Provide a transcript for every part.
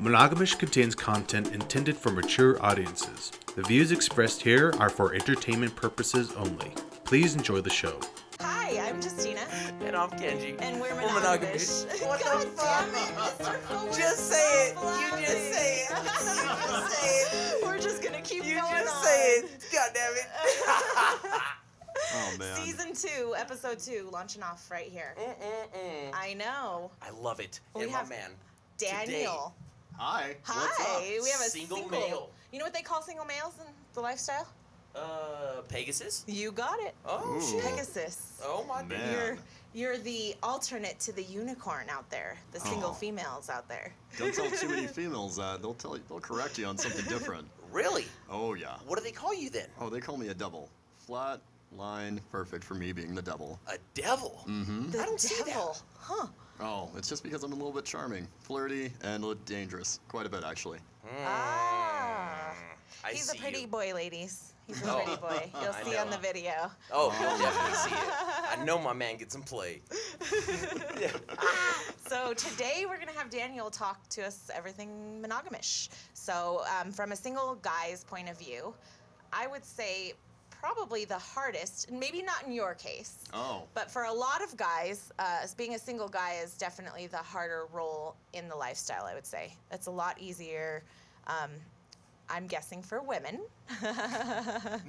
Monogam-ish contains content intended for mature audiences. The views expressed here are for entertainment purposes only. Please enjoy the show. Hi, I'm Justina. And I'm Kenji. And we're Monogam-ish. What God the fuck? Damn it, Mr. Fullwood. Just say it. You just say it. You just say it. We're just gonna keep You going just on. say it. God damn it. Oh, man. Season 2, episode 2, launching off right here. I know. I love it. We and have my man, Daniel. Hi. Hi. What's up? We have a Single male. You know what they call single males in the lifestyle? Pegasus? You got it. Oh, Ooh. shit. Pegasus. Oh, my Man. goodness. You're the alternate to the unicorn out there, the single Oh. females out there. Don't tell too many females that. They'll correct you on something different. Really? Oh, yeah. What do they call you then? Oh, they call me a devil. Flat, line, perfect for me being the devil. A devil? Mm-hmm. The I don't see that. devil. Huh. Oh, it's just because I'm a little bit charming, flirty, and a little dangerous. Quite a bit, actually. Ah. I He's see a pretty you. boy, ladies. He's a Oh. pretty boy. You'll I see know. on the video. Oh, definitely see it. I know my man gets some play. So today we're going to have Daniel talk to us everything monogamish. So from a single guy's point of view, I would say probably the hardest, and maybe not in your case, Oh. but for a lot of guys, being a single guy is definitely the harder role in the lifestyle, I would say. It's a lot easier, I'm guessing, for women.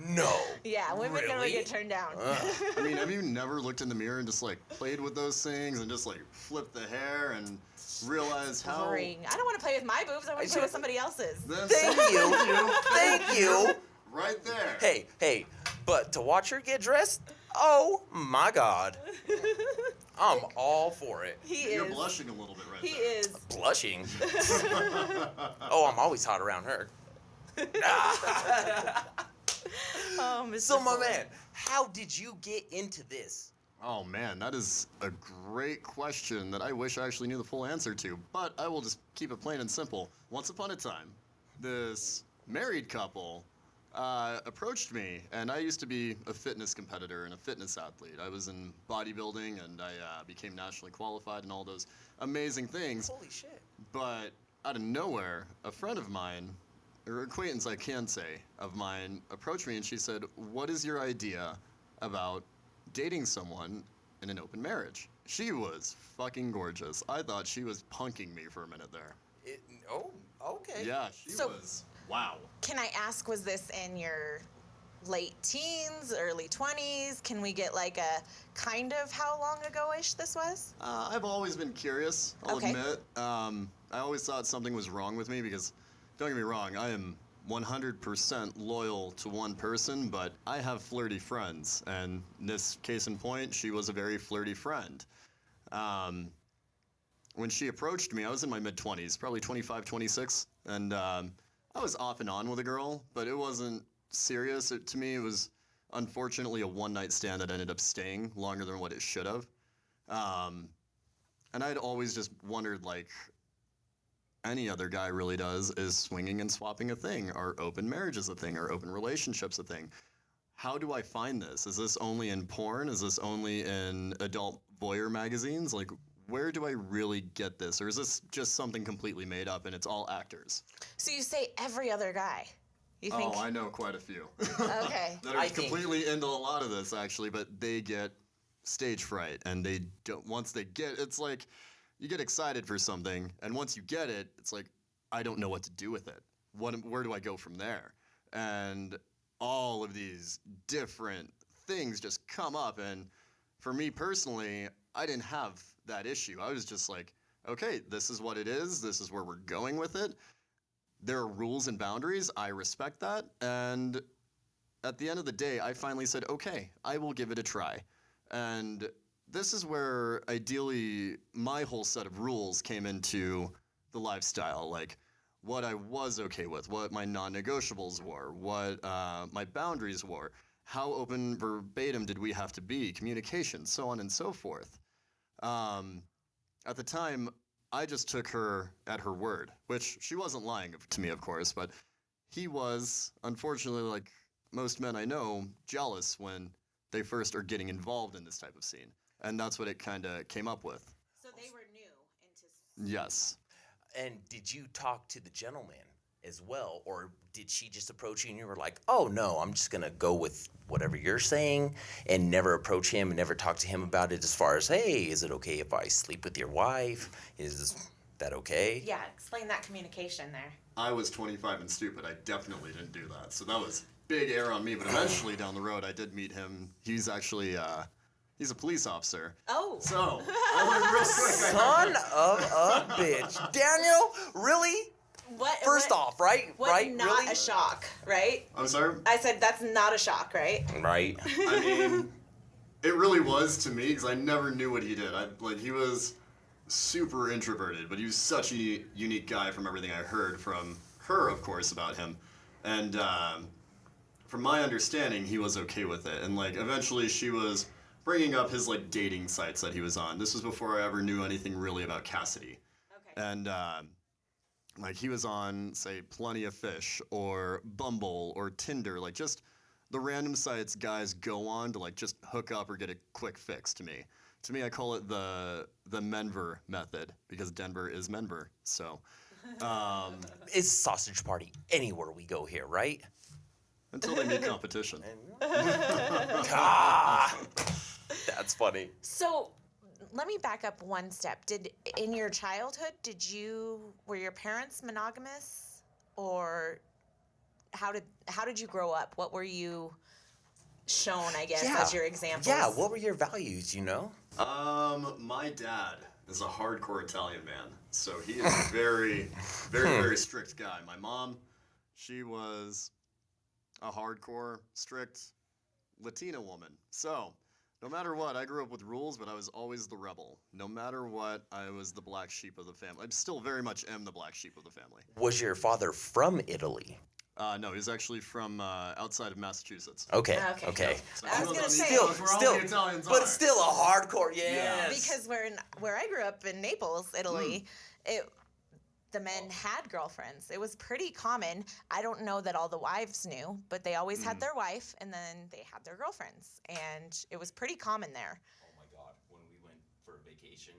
No. Yeah, women can Really? get turned down. I mean, have you never looked in the mirror and just, played with those things and just, flipped the hair and realized how... Boring. I don't want to play with my boobs. I want to play with somebody else's. Then Thank you. Thank you. Right there. Hey, but to watch her get dressed, oh my God. I'm all for it. He You're is. blushing a little bit right He there. is. Blushing. Oh, I'm always hot around her. Oh, Mr. So, my Fullwood. man, how did you get into this? Oh man, that is a great question that I wish I actually knew the full answer to, but I will just keep it plain and simple. Once upon a time, this married couple approached me, and I used to be a fitness competitor and a fitness athlete. I was in bodybuilding, and I became nationally qualified and all those amazing things. Holy shit. But out of nowhere, a friend of mine, or acquaintance I can say, of mine, approached me and she said, "What is your idea about dating someone in an open marriage?" She was fucking gorgeous. I thought she was punking me for a minute there. Oh, okay. Yeah, she So- was. Wow. Can I ask, was this in your late teens, early 20s? Can we get a kind of how long ago-ish this was? I've always been curious, I'll Okay. admit. I always thought something was wrong with me because, don't get me wrong, I am 100% loyal to one person, but I have flirty friends, and in this case in point, she was a very flirty friend. When she approached me, I was in my mid-20s, probably 25, 26, and I was off and on with a girl, but it wasn't serious. To me, it was unfortunately a one-night stand that ended up staying longer than what it should have. And I'd always just wondered, any other guy really does, is swinging and swapping a thing? Are open marriages a thing? Are open relationships a thing? How do I find this? Is this only in porn? Is this only in adult voyeur magazines? Where do I really get this? Or is this just something completely made up and it's all actors? So you say every other guy. You think? Oh, I know quite a few. Okay. That are completely into a lot of this, actually, but they get stage fright, and they don't. Once they get, it's like you get excited for something, and once you get it, it's like I don't know what to do with it. Where do I go from there? And all of these different things just come up, and for me personally, I didn't have that issue. I was just like, okay, this is what it is. This is where we're going with it. There are rules and boundaries. I respect that. And at the end of the day, I finally said, okay, I will give it a try. And this is where, ideally, my whole set of rules came into the lifestyle, what I was okay with, what my non-negotiables were, what my boundaries were, how open verbatim did we have to be, communication, so on and so forth. At the time, I just took her at her word, which she wasn't lying to me, of course, but he was, unfortunately, like most men I know, jealous when they first are getting involved in this type of scene. And that's what it kind of came up with. So they were new into... Yes. And did you talk to the gentleman as well, or did she just approach you and you were like, oh no, I'm just gonna go with whatever you're saying and never approach him and never talk to him about it as far as, hey, is it okay if I sleep with your wife? Is that okay? Yeah, explain that communication there. I was 25 and stupid. I definitely didn't do that. So that was big error on me. But eventually down the road, I did meet him. He's actually, he's a police officer. Oh. So I learned real quick. Son of a bitch. Daniel, really? First off, right? What Right? not Really? a shock, right? I'm sorry? I said that's not a shock, right? Right. I mean, it really was to me because I never knew what he did. He was super introverted, but he was such a unique guy from everything I heard from her, of course, about him. And from my understanding, he was okay with it. And eventually she was bringing up his dating sites that he was on. This was before I ever knew anything really about Cassidy. Okay. And he was on, say, Plenty of Fish or Bumble or Tinder, just the random sites guys go on to just hook up or get a quick fix to me. To me, I call it the Menver method because Denver is Menver. So, It's sausage party anywhere we go here, right? until they meet competition. Ah, that's funny. So, let me back up one step. In your childhood, were your parents monogamous, or how did you grow up? What were you shown, I guess, as your examples? Yeah, what were your values, My dad is a hardcore Italian man, so he is a very, very, very strict guy. My mom, she was a hardcore, strict Latina woman. So, no matter what, I grew up with rules, but I was always the rebel. No matter what, I was the black sheep of the family. I still very much am the black sheep of the family. Was your father from Italy? No, he's actually from outside of Massachusetts. Okay. So I was gonna say, Still, where all the Italians but are. it's still a hardcore, yes. because where I grew up in Naples, Italy, the men had girlfriends. It was pretty common. I don't know that all the wives knew, but they always had their wife, and then they had their girlfriends, and it was pretty common there. Oh my God, when we went for a vacation,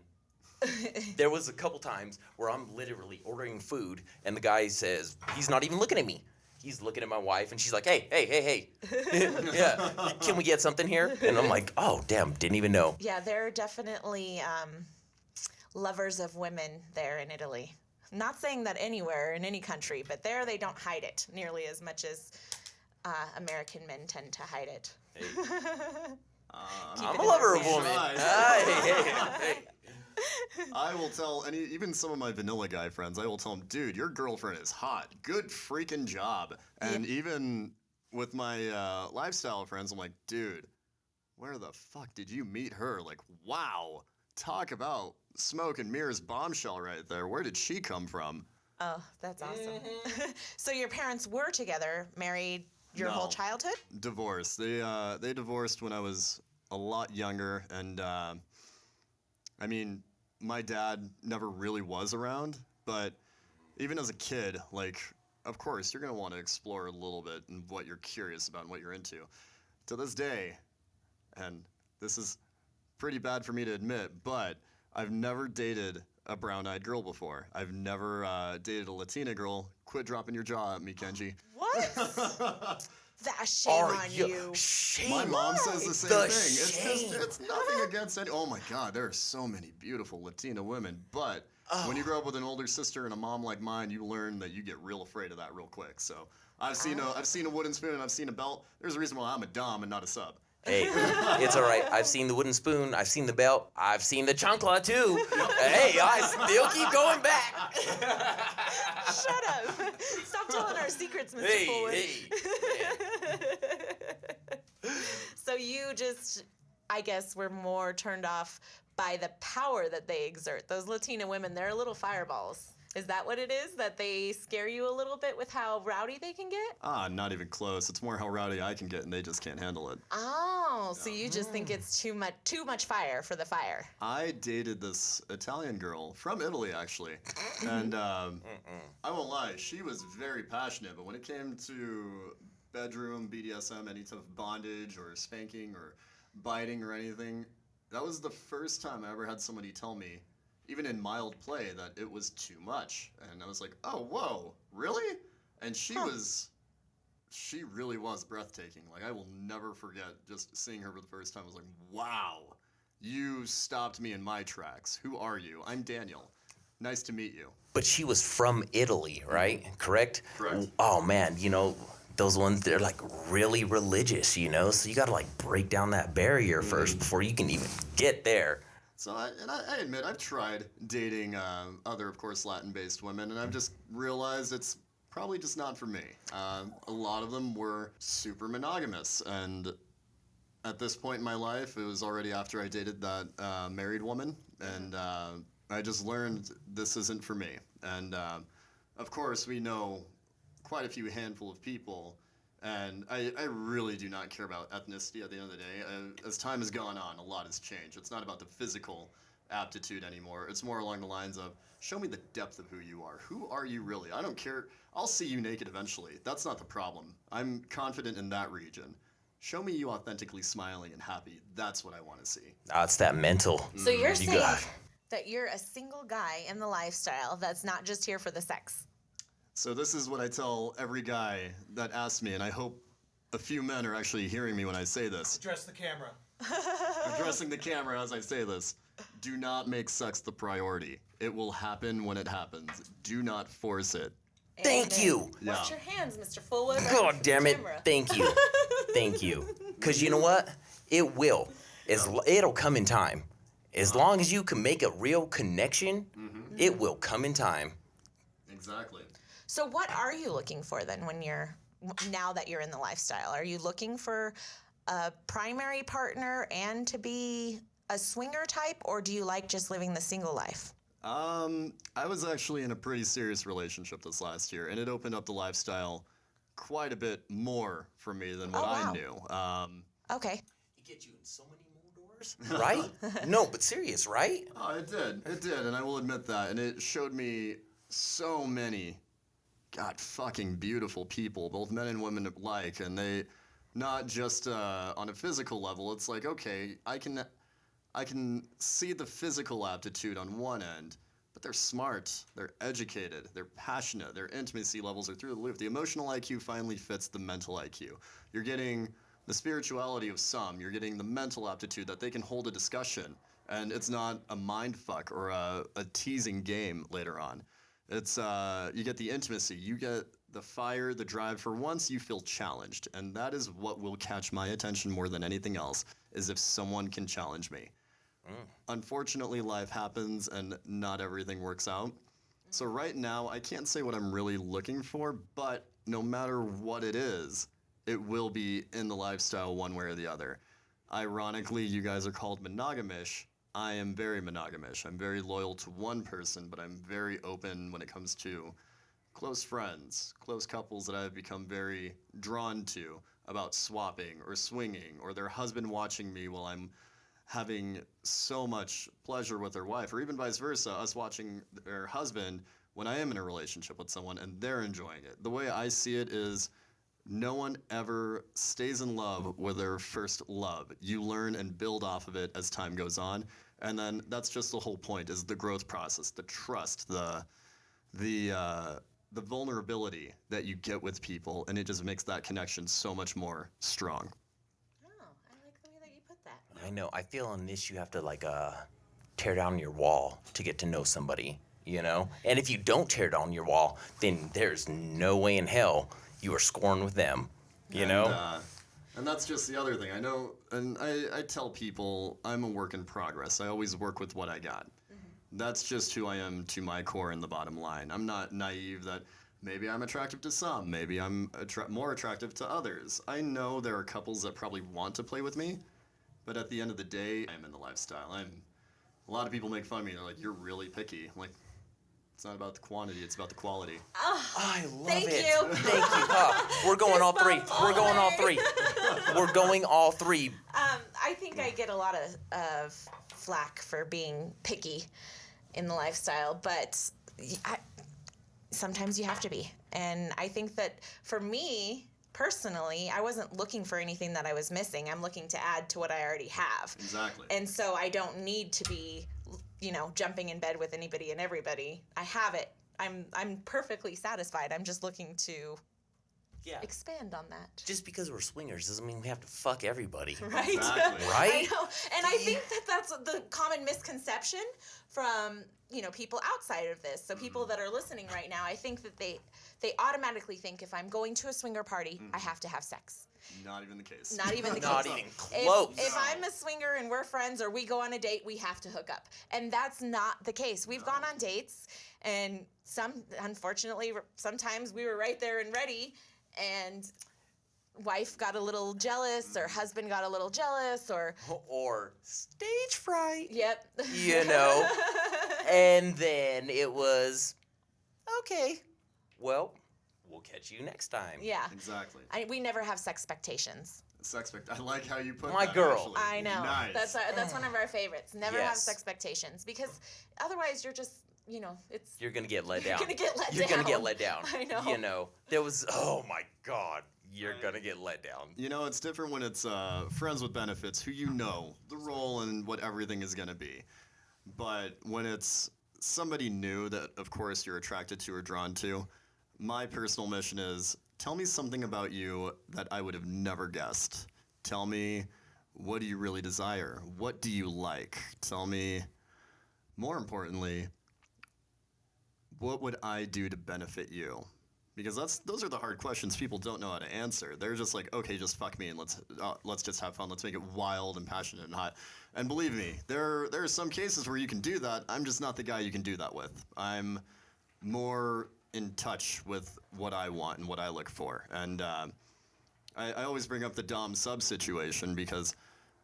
there was a couple times where I'm literally ordering food, and the guy says, he's not even looking at me. He's looking at my wife, and she's like, hey. Yeah, can we get something here? And I'm like, oh, damn, didn't even know. Yeah, they're definitely lovers of women there in Italy. Not saying that anywhere in any country, but there they don't hide it nearly as much as American men tend to hide it. Hey. Keep I'm it a in lover their of women. pants. Hey. I will tell even some of my vanilla guy friends, I will tell them, dude, your girlfriend is hot. Good freaking job. And even with my lifestyle friends, I'm like, dude, where the fuck did you meet her? Wow. Talk about smoke and mirrors bombshell right there. Where did she come from? Oh, that's awesome. So your parents were together, married your whole childhood? Divorced. They divorced when I was a lot younger, and my dad never really was around, but even as a kid, of course, you're going to want to explore a little bit in what you're curious about and what you're into. To this day, and this is pretty bad for me to admit, but I've never dated a brown-eyed girl before. I've never dated a Latina girl. Quit dropping your jaw at me, Kenji. What? Shame on you. Shame. My mom says the same The thing. shame. It's nothing against any. Oh my God, there are so many beautiful Latina women. But when you grow up with an older sister and a mom like mine, you learn that you get real afraid of that real quick. So I've seen a wooden spoon and I've seen a belt. There's a reason why I'm a dom and not a sub. Hey, it's all right. I've seen the wooden spoon. I've seen the belt. I've seen the chancla too. Hey, I still keep going back. Shut up. Stop telling our secrets, Mr. Fullwood. So you just, I guess, were more turned off by the power that they exert. Those Latina women, they're little fireballs. Is that what it is? That they scare you a little bit with how rowdy they can get? Not even close. It's more how rowdy I can get and they just can't handle it. Oh, so you just think it's too much fire for the fire. I dated this Italian girl from Italy, actually. And I won't lie, she was very passionate, but when it came to bedroom, BDSM, any type of bondage or spanking or biting or anything, that was the first time I ever had somebody tell me, even in mild play, that it was too much. And I was like, oh, whoa, really? And she really was breathtaking. Like, I will never forget just seeing her for the first time. I was like, wow, you stopped me in my tracks. Who are you? I'm Daniel. Nice to meet you. But she was from Italy, right? Correct? Correct. Oh, man, those ones, they're like really religious, so you got to like break down that barrier first before you can even get there. So I admit I've tried dating other, of course, Latin-based women, and I've just realized it's probably just not for me. A lot of them were super monogamous, and at this point in my life, it was already after I dated that married woman, and I just learned this isn't for me. And of course, we know quite a few handful of people, and I really do not care about ethnicity at the end of the day. As time has gone on, a lot has changed. It's not about the physical aptitude anymore. It's more along the lines of, show me the depth of who you are. Who are you really? I don't care. I'll see you naked eventually. That's not the problem. I'm confident in that region. Show me you authentically smiling and happy. That's what I want to see. It's that mental. So you're saying that you're a single guy in the lifestyle that's not just here for the sex. So this is what I tell every guy that asks me, and I hope a few men are actually hearing me when I say this. Address the camera. Addressing the camera as I say this. Do not make sex the priority. It will happen when it happens. Do not force it. Thank you. Wash your hands, Mr. Fullwood. God damn it. Thank you. Thank you. Because you know what? It will. It'll come in time. As long as you can make a real connection, it will come in time. Exactly. So what are you looking for then now that you're in the lifestyle? Are you looking for a primary partner and to be a swinger type, or do you like just living the single life? I was actually in a pretty serious relationship this last year, and it opened up the lifestyle quite a bit more for me than what I knew. Okay. It gets you in so many more doors, right? No, but serious, right? Oh, it did, and I will admit that. And it showed me so many, God, fucking beautiful people, both men and women alike, and they, not just on a physical level. It's like, okay, I can see the physical aptitude on one end, but they're smart, they're educated, they're passionate, their intimacy levels are through the roof. The emotional IQ finally fits the mental IQ. You're getting the spirituality of some, you're getting the mental aptitude that they can hold a discussion, and it's not a mind fuck or a teasing game later on. It's you get the intimacy, you get the fire, the drive. For once, you feel challenged, and that is what will catch my attention more than anything else, is if someone can challenge me. Unfortunately, life happens and not everything works out. So right now, I can't say what I'm really looking for, but no matter what it is, it will be in the lifestyle one way or the other. Ironically, you guys are called monogamish. I am very monogamish. I'm very loyal to one person, but I'm very open when it comes to close friends, close couples that I've become very drawn to about swapping or swinging, or their husband watching me while I'm having so much pleasure with their wife, or even vice versa, us watching their husband when I am in a relationship with someone and they're enjoying it. The way I see it is no one ever stays in love with their first love. You learn and build off of it as time goes on, and then that's just the whole point, is the growth process, the trust, the vulnerability that you get with people, and it just makes that connection so much more strong. I know. I feel on this you have to tear down your wall to get to know somebody, And if you don't tear down your wall, then there's no way in hell you are scoring with them, know? And that's just the other thing. I know, and I tell people I'm a work in progress. I always work with what I got. That's just who I am to my core and the bottom line. I'm not naive that maybe I'm attractive to some, maybe I'm more attractive to others. I know there are couples that probably want to play with me, but at the end of the day, I'm in the lifestyle. A lot of people make fun of me. They're like, you're really picky. I'm like, it's not about the quantity, it's about the quality. Oh, I love thank it. You. Thank you. We're going all three. We're going all three. We're going all three. I think I get a lot of flack for being picky in the lifestyle, but sometimes you have to be. And I think that for me, personally, I wasn't looking for anything that I was missing. I'm looking to add to what I already have. Exactly. And so I don't need to be, jumping in bed with anybody and everybody. I have it. I'm perfectly satisfied. I'm just looking to expand on that. Just because we're swingers doesn't mean we have to fuck everybody. Right? Exactly. Right? I know. And I think that's the common misconception from, people outside of this. So people that are listening right now, I think that they automatically think if I'm going to a swinger party, I have to have sex. Not even the case. Not even the case. Not even close. If I'm a swinger and we're friends or we go on a date, we have to hook up. And that's not the case. We've gone on dates, and unfortunately, sometimes we were right there and ready, and wife got a little jealous or husband got a little jealous or stage fright. Yep. And then it was, okay, well, we'll catch you next time. Yeah. Exactly. We never have sexpectations. I like how you put My that, girl. actually. I know. Nice. That's one of our favorites. Never have Yes. sexpectations, because otherwise you're just, it's... You're going to get let down. You're going to get let down. You're going to get let down. I know. There was, oh my God, you're going to get let down. It's different when it's friends with benefits who the role and what everything is going to be. But when it's somebody new that, of course, you're attracted to or drawn to, my personal mission is, tell me something about you that I would have never guessed. Tell me, what do you really desire? What do you like? Tell me, more importantly, what would I do to benefit you? Because those are the hard questions people don't know how to answer. They're just like, okay, just fuck me and let's just have fun. Let's make it wild and passionate and hot. And believe me, there are some cases where you can do that. I'm just not the guy you can do that with. I'm more in touch with what I want and what I look for. And I always bring up the dom sub situation because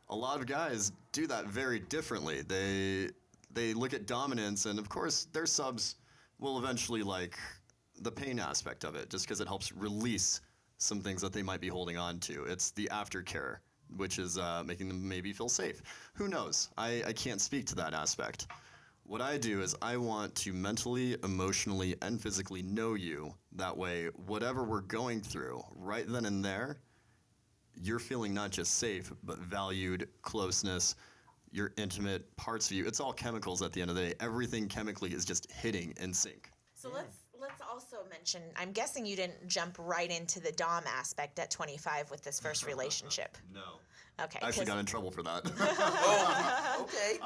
a lot of guys do that very differently. They look at dominance, and of course their subs will eventually like the pain aspect of it, just because it helps release some things that they might be holding on to. It's the aftercare, which is making them maybe feel safe. Who knows? I can't speak to that aspect. What I do is I want to mentally, emotionally, and physically know you. That way, whatever we're going through, right then and there, you're feeling not just safe, but valued, closeness, your intimate parts of you. It's all chemicals at the end of the day. Everything chemically is just hitting in sync. So let's also mention, I'm guessing you didn't jump right into the dom aspect at 25 with this first relationship. No. Okay. I actually got in trouble for that. Oh, okay.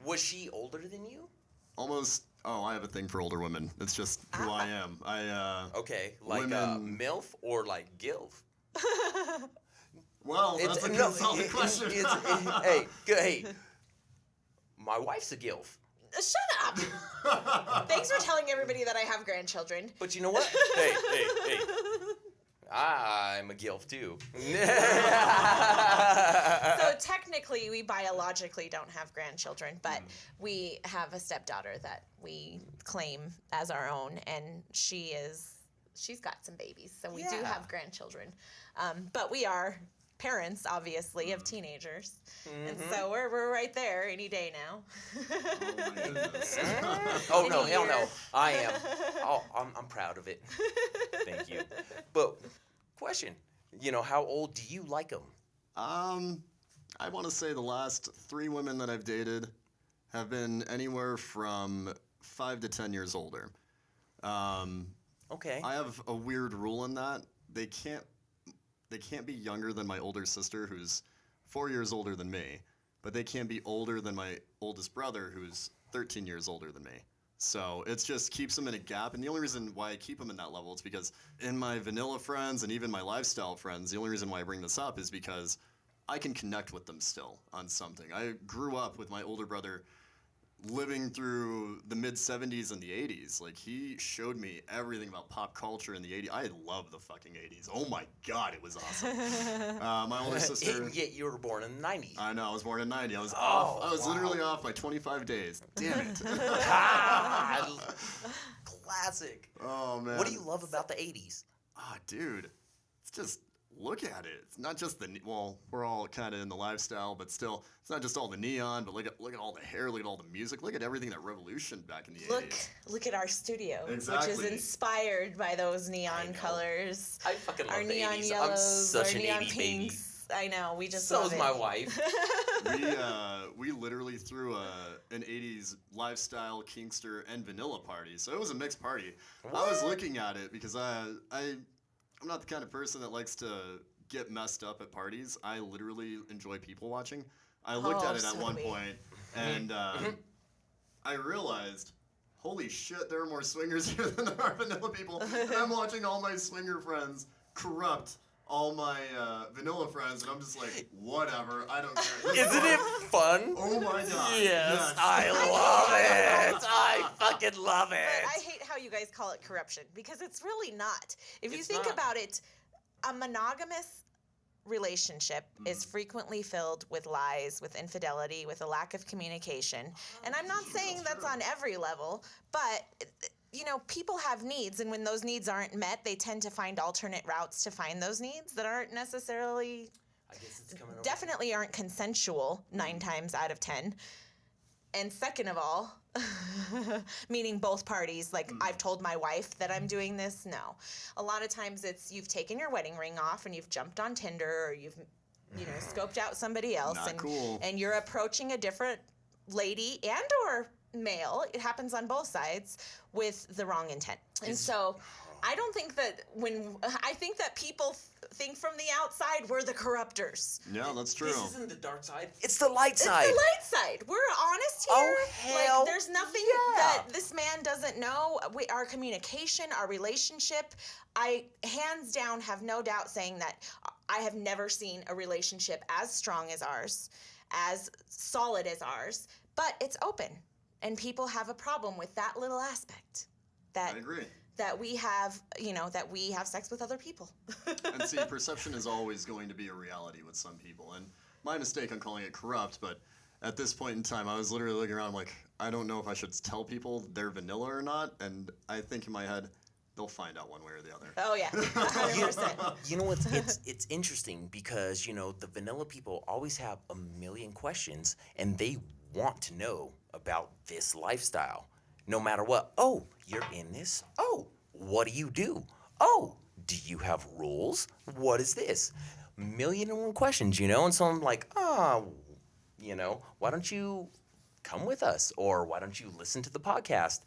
Was she older than you? Almost. Oh, I have a thing for older women. It's just who I am. Okay, like women, MILF or like GILF? Well, that's a solid question. Hey, my wife's a GILF. Shut up! Thanks for telling everybody that I have grandchildren. But you know what? Hey. I'm a GILF too. So technically, we biologically don't have grandchildren, but we have a stepdaughter that we claim as our own, and she's got some babies, so we do have grandchildren. But we are parents, obviously, of teenagers, and so we're right there any day now. Oh my goodness. Oh no, hell no! I am. Oh, I'm proud of it. Thank you. But question, how old do you like them? I want to say the last 3 women that I've dated have been anywhere from 5 to 10 years older. Okay. I have a weird rule in that they can't be younger than my older sister, who's 4 years older than me, but they can't be older than my oldest brother, who's 13 years older than me. So it just keeps them in a gap. And the only reason why I keep them in that level is because in my vanilla friends and even my lifestyle friends, the only reason why I bring this up is because I can connect with them still on something. I grew up with my older brother living through the mid-'70s and the '80s. Like, he showed me everything about pop culture in the '80s. I love the fucking '80s. Oh my God, it was awesome. My older sister... Yet you were born in the '90s. I know, I was born in '90. I was off. I was literally off by 25 days. Damn it. Classic. Oh, man. What do you love about the '80s? Dude, it's just... Look at it. It's not just we're all kind of in the lifestyle, but still, it's not just all the neon, but look at all the hair, look at all the music, look at everything that revolution back in the 80s. Look at our studio, exactly. Which is inspired by those neon colors. I fucking love our the neon 80s. yellows, I'm such our an neon 80s pinks. I know. We just So love is it. my wife. We literally threw an 80s lifestyle, kinkster, and vanilla party. So it was a mixed party. What? I was looking at it because I'm not the kind of person that likes to get messed up at parties. I literally enjoy people watching. I looked at it at one point, and I realized, holy shit, there are more swingers here than there are vanilla people. And I'm watching all my swinger friends corrupt all my vanilla friends, and I'm just like, whatever, I don't care. Isn't it fun? Oh my god. Yes, I love it. I fucking love But it. I hate how you guys call it corruption because it's really not. If you It's think not. about it, a monogamous relationship is frequently filled with lies, with infidelity, with a lack of communication. And I'm not saying that's on every level, but people have needs, and when those needs aren't met, they tend to find alternate routes to find those needs that aren't necessarily, I guess it's coming over. definitely aren't consensual 9 times out of 10. And second of all, meaning both parties, like I've told my wife that I'm doing this. No. A lot of times it's you've taken your wedding ring off and you've jumped on Tinder or you've, scoped out somebody else. Not cool. And you're approaching a different lady and or male, it happens on both sides, with the wrong intent. And so I don't think that I think that people think from the outside we're the corruptors. Yeah, that's true. This isn't the dark side. It's the light side. It's the light side. We're honest here. Oh, hell Like, there's nothing yeah. that this man doesn't know. Our communication, our relationship, I hands down have no doubt saying that I have never seen a relationship as strong as ours, as solid as ours, but it's open. And people have a problem with that little aspect. I agree. That we have, that we have sex with other people. And see, perception is always going to be a reality with some people. And my mistake on calling it corrupt, but at this point in time, I was literally looking around like, I don't know if I should tell people they're vanilla or not. And I think in my head, they'll find out one way or the other. Oh, yeah, 100%. You know what's it's interesting because the vanilla people always have a million questions and they want to know about this lifestyle. No matter what. Oh, you're in this? Oh, what do you do? Oh, do you have rules? What is this? Million and one questions, and so I'm like, why don't you come with us? Or why don't you listen to the podcast?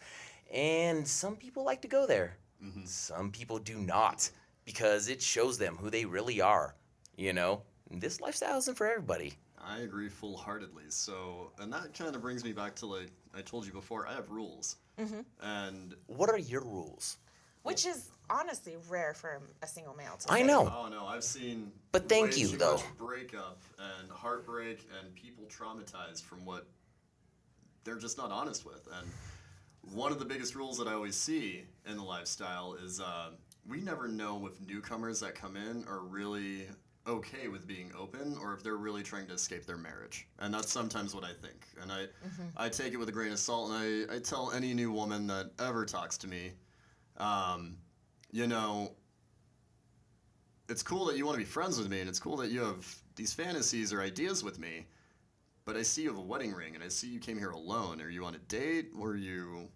And some people like to go there. Mm-hmm. Some people do not because it shows them who they really are, This lifestyle isn't for everybody. I agree full-heartedly. So, and that kind of brings me back to, like I told you before, I have rules. Mm-hmm. And what are your rules? Which is honestly rare for a single male to I say. know. oh no, I've seen But thank way you, too though. much breakup and heartbreak and people traumatized from what they're just not honest with. And one of the biggest rules that I always see in the lifestyle is we never know if newcomers that come in are really okay with being open or if they're really trying to escape their marriage. And that's sometimes what I think. And I take it with a grain of salt, and I tell any new woman that ever talks to me, it's cool that you want to be friends with me, and it's cool that you have these fantasies or ideas with me, but I see you have a wedding ring, and I see you came here alone. Are you on a date? Were you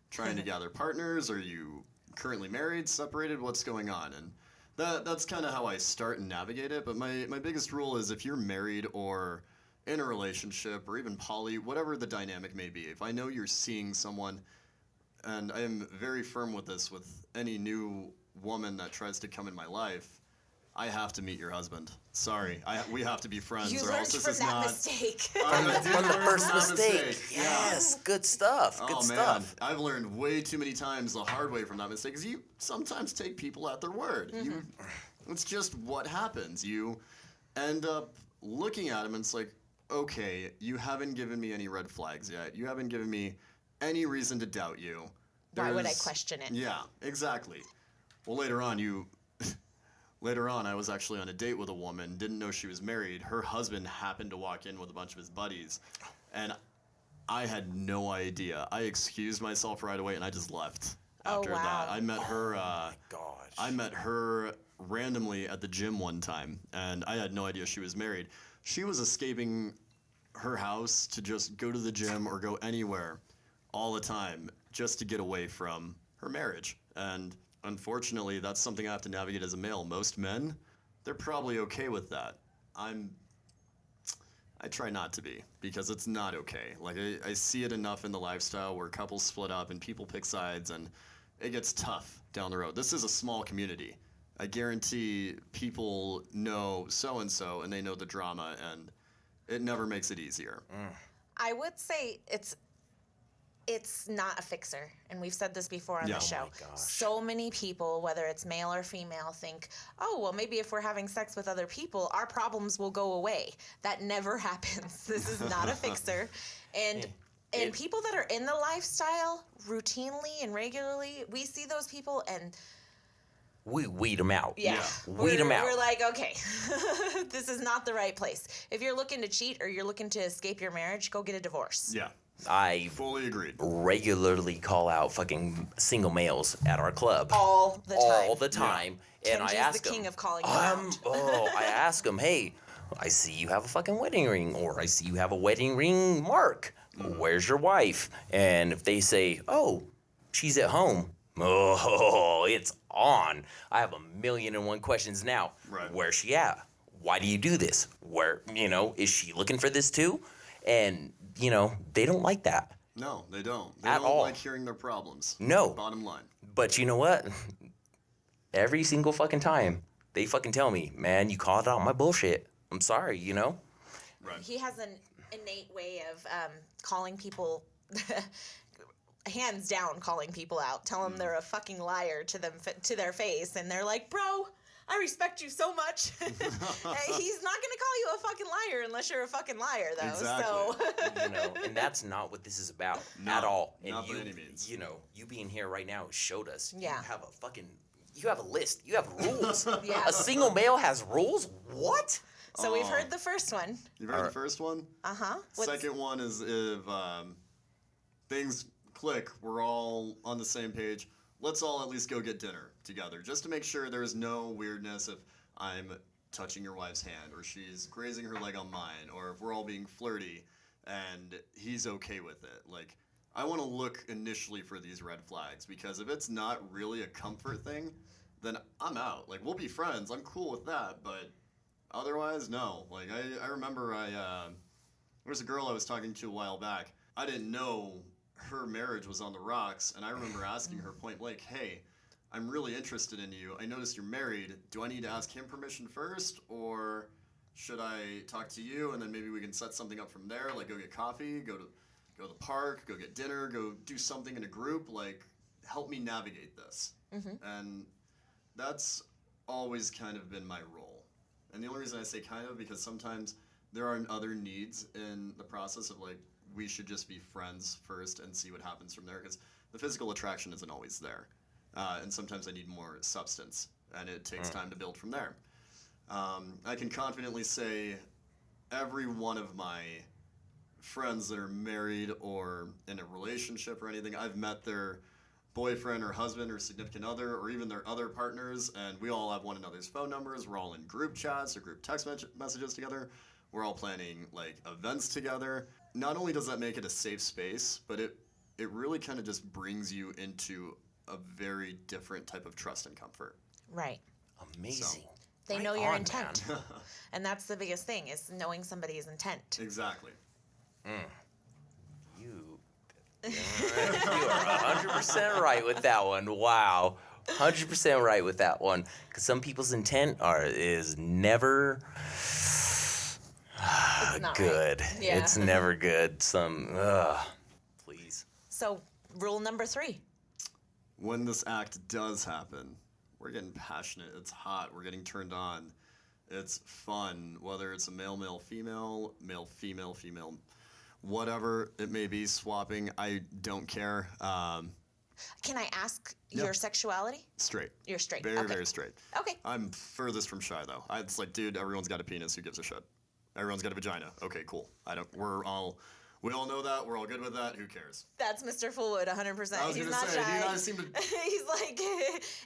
trying to gather partners? Are you currently married, separated? What's going on? And that's kind of how I start and navigate it. But my biggest rule is if you're married or in a relationship or even poly, whatever the dynamic may be, if I know you're seeing someone, and I am very firm with this with any new woman that tries to come in my life, I have to meet your husband. Sorry, we have to be friends, You or learned else this from is that not. mistake. I did From the learn first from that mistake. mistake. Yes, good stuff. Good Oh man, stuff. I've learned way too many times the hard way from that mistake. Because you sometimes take people at their word. It's just what happens. You end up looking at them and it's like, okay, you haven't given me any red flags yet. You haven't given me any reason to doubt you. Why would I question it? Yeah, exactly. Well, later on, I was actually on a date with a woman, didn't know she was married. Her husband happened to walk in with a bunch of his buddies, and I had no idea. I excused myself right away, and I just left after that. I met her. Gosh. I met her randomly at the gym one time, and I had no idea she was married. She was escaping her house to just go to the gym or go anywhere all the time just to get away from her marriage. And unfortunately, that's something I have to navigate as a male. Most men, they're probably okay with that. I try not to be, because it's not okay. Like, I see it enough in the lifestyle where couples split up and people pick sides, and it gets tough down the road. This is a small community. I guarantee people know so-and-so, and they know the drama, and it never makes it easier. I would say it's not a fixer, and we've said this before on the show. Oh my gosh. So many people, whether it's male or female, think, oh, well, maybe if we're having sex with other people, our problems will go away. That never happens. This is not a fixer. And people that are in the lifestyle routinely and regularly, we see those people and we weed them out. yeah. Weed them out. We're like, okay, this is not the right place. If you're looking to cheat or you're looking to escape your marriage, go get a divorce. Yeah. I Fully agreed. regularly call out fucking single males at our club. All the time. All the time. And Kenji's I ask the them. king of calling them out. I ask them, hey, I see you have a fucking wedding ring, or I see you have a wedding ring mark. Where's your wife? And if they say, oh, she's at home. Oh, it's on. I have 1,000,001 questions now. Right. Where's she at? Why do you do this? Where, is she looking for this too? And, they don't like that. No, they don't. They At don't all. like hearing their problems. No. Bottom line. But you know what? Every single fucking time, they fucking tell me, man, you called out my bullshit. I'm sorry, Right. He has an innate way of calling people, hands down, calling people out, tell them they're a fucking liar to their face, and they're like, bro, I respect you so much. He's not gonna call you a fucking liar unless you're a fucking liar, though. Exactly. So And that's not what this is about No, at all. And not by you, any means. you being here right now showed us. Yeah. You have a list. You have rules. Yeah. A single male has rules? What? So we've heard the first one. You've heard the first one? Uh-huh. Second one is if things click, we're all on the same page. Let's all at least go get dinner together, just to make sure there's no weirdness if I'm touching your wife's hand, or she's grazing her leg on mine, or if we're all being flirty and he's okay with it. Like, I want to look initially for these red flags, because if it's not really a comfort thing, then I'm out. Like, we'll be friends. I'm cool with that, but otherwise, no. Like, I remember there was a girl I was talking to a while back. I didn't know her marriage was on the rocks, and I remember asking her point blank, hey, I'm really interested in you. I noticed you're married. Do I need to ask him permission first, or should I talk to you, and then maybe we can set something up from there, like go get coffee, go to the park, go get dinner, go do something in a group, like help me navigate this. And that's always kind of been my role. And the only reason I say kind of, because sometimes there are other needs in the process of, like, we should just be friends first and see what happens from there, because the physical attraction isn't always there. And sometimes I need more substance, and it takes time to build from there. I can confidently say every one of my friends that are married or in a relationship or anything, I've met their boyfriend or husband or significant other, or even their other partners, and we all have one another's phone numbers. We're all in group chats or group text messages together. We're all planning, like, events together. Not only does that make it a safe space, but it really kind of just brings you into a very different type of trust and comfort. Right. Amazing. They Right know your on, intent. man. And that's the biggest thing, is knowing somebody's intent. Exactly. You are 100% right with that one. Wow. 100% right with that one. Because some people's intent is never not good. right. Yeah. It's never good. Please. So, rule number 3. When this act does happen, we're getting passionate. It's hot. We're getting turned on. It's fun, whether it's a male, female, female, whatever it may be, swapping. I don't care. Can I ask Yeah. your sexuality? Straight. You're straight. Very, Okay. very straight. Okay. I'm furthest from shy, though. It's like, dude, everyone's got a penis. Who gives a shit? Everyone's got a vagina. Okay, cool. We all know that. We're all good with that. Who cares? That's Mr. Fullwood, 100%. I was He's gonna not say, shy. you guys seem to. He's like,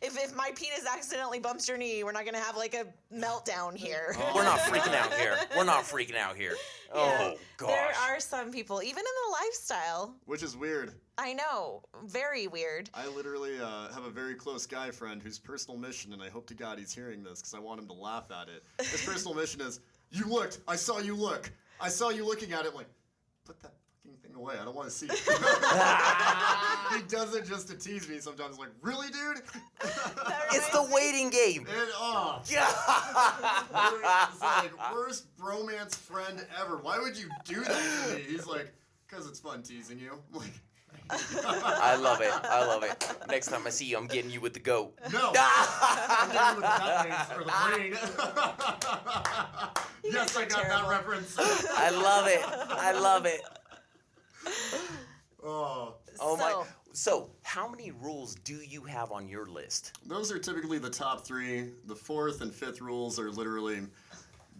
if my penis accidentally bumps your knee, we're not going to have, like, a meltdown here. We're not freaking out here. We're not freaking out here. Yeah. Oh, gosh. There are some people, even in the lifestyle, Which is weird. I know, very weird. I literally have a very close guy friend whose personal mission, and I hope to God he's hearing this because I want him to laugh at it. His personal mission is, You looked. I saw you look. I saw you looking at it. I'm like, put that fucking thing away. I don't want to see it. He does it just to tease me sometimes. Like, really, dude? It's the waiting game. It's like, worst bromance friend ever. Why would you do that to me? He's like, because it's fun teasing you. I'm like, I love it. I love it. Next time I see you, I'm getting you with the goat. no. I'm getting you with the ducklings or the brain. Yes, I got terrible. that reference. I love it. I love it. Oh. Oh my. So, how many rules do you have on your list? Those are typically the top 3. The 4th and 5th rules are literally,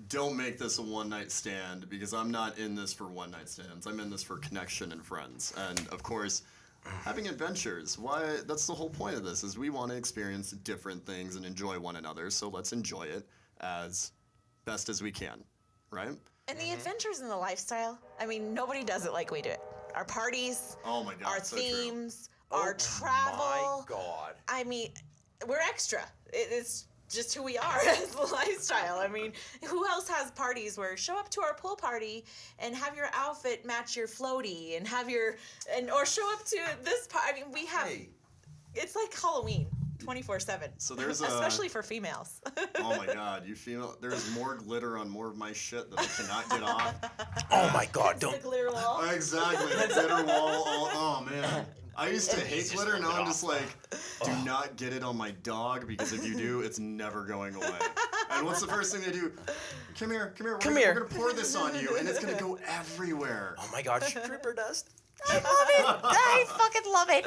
don't make this a one-night stand, because I'm not in this for one-night stands. I'm in this for connection and friends. And, of course, having adventures. Why? That's the whole point of this, is we want to experience different things and enjoy one another, so let's enjoy it as best as we can, right? And the adventures in the lifestyle, I mean, nobody does it like we do it. Our parties, Oh my God, our so themes, Oh our travel. my God. I mean, we're extra. It's just who we are as the lifestyle. I mean, who else has parties where show up to our pool party and have your outfit match your floaty and have your or show up to this party. I mean, we have. Hey. It's like Halloween, 24/7. So there's especially for females. Oh my God, you female, there's more glitter on more of my shit that I cannot get off. Oh my God, The don't. glitter wall. Exactly, the glitter wall. Oh man. I used to hate Just glitter, rip now it I'm off. just like, do not get it on my dog, because if you do, it's never going away. And what's the first thing they do? Come here. We're gonna pour this on you, and it's gonna go everywhere. Oh my God, stripper dust. I love it. I fucking love it.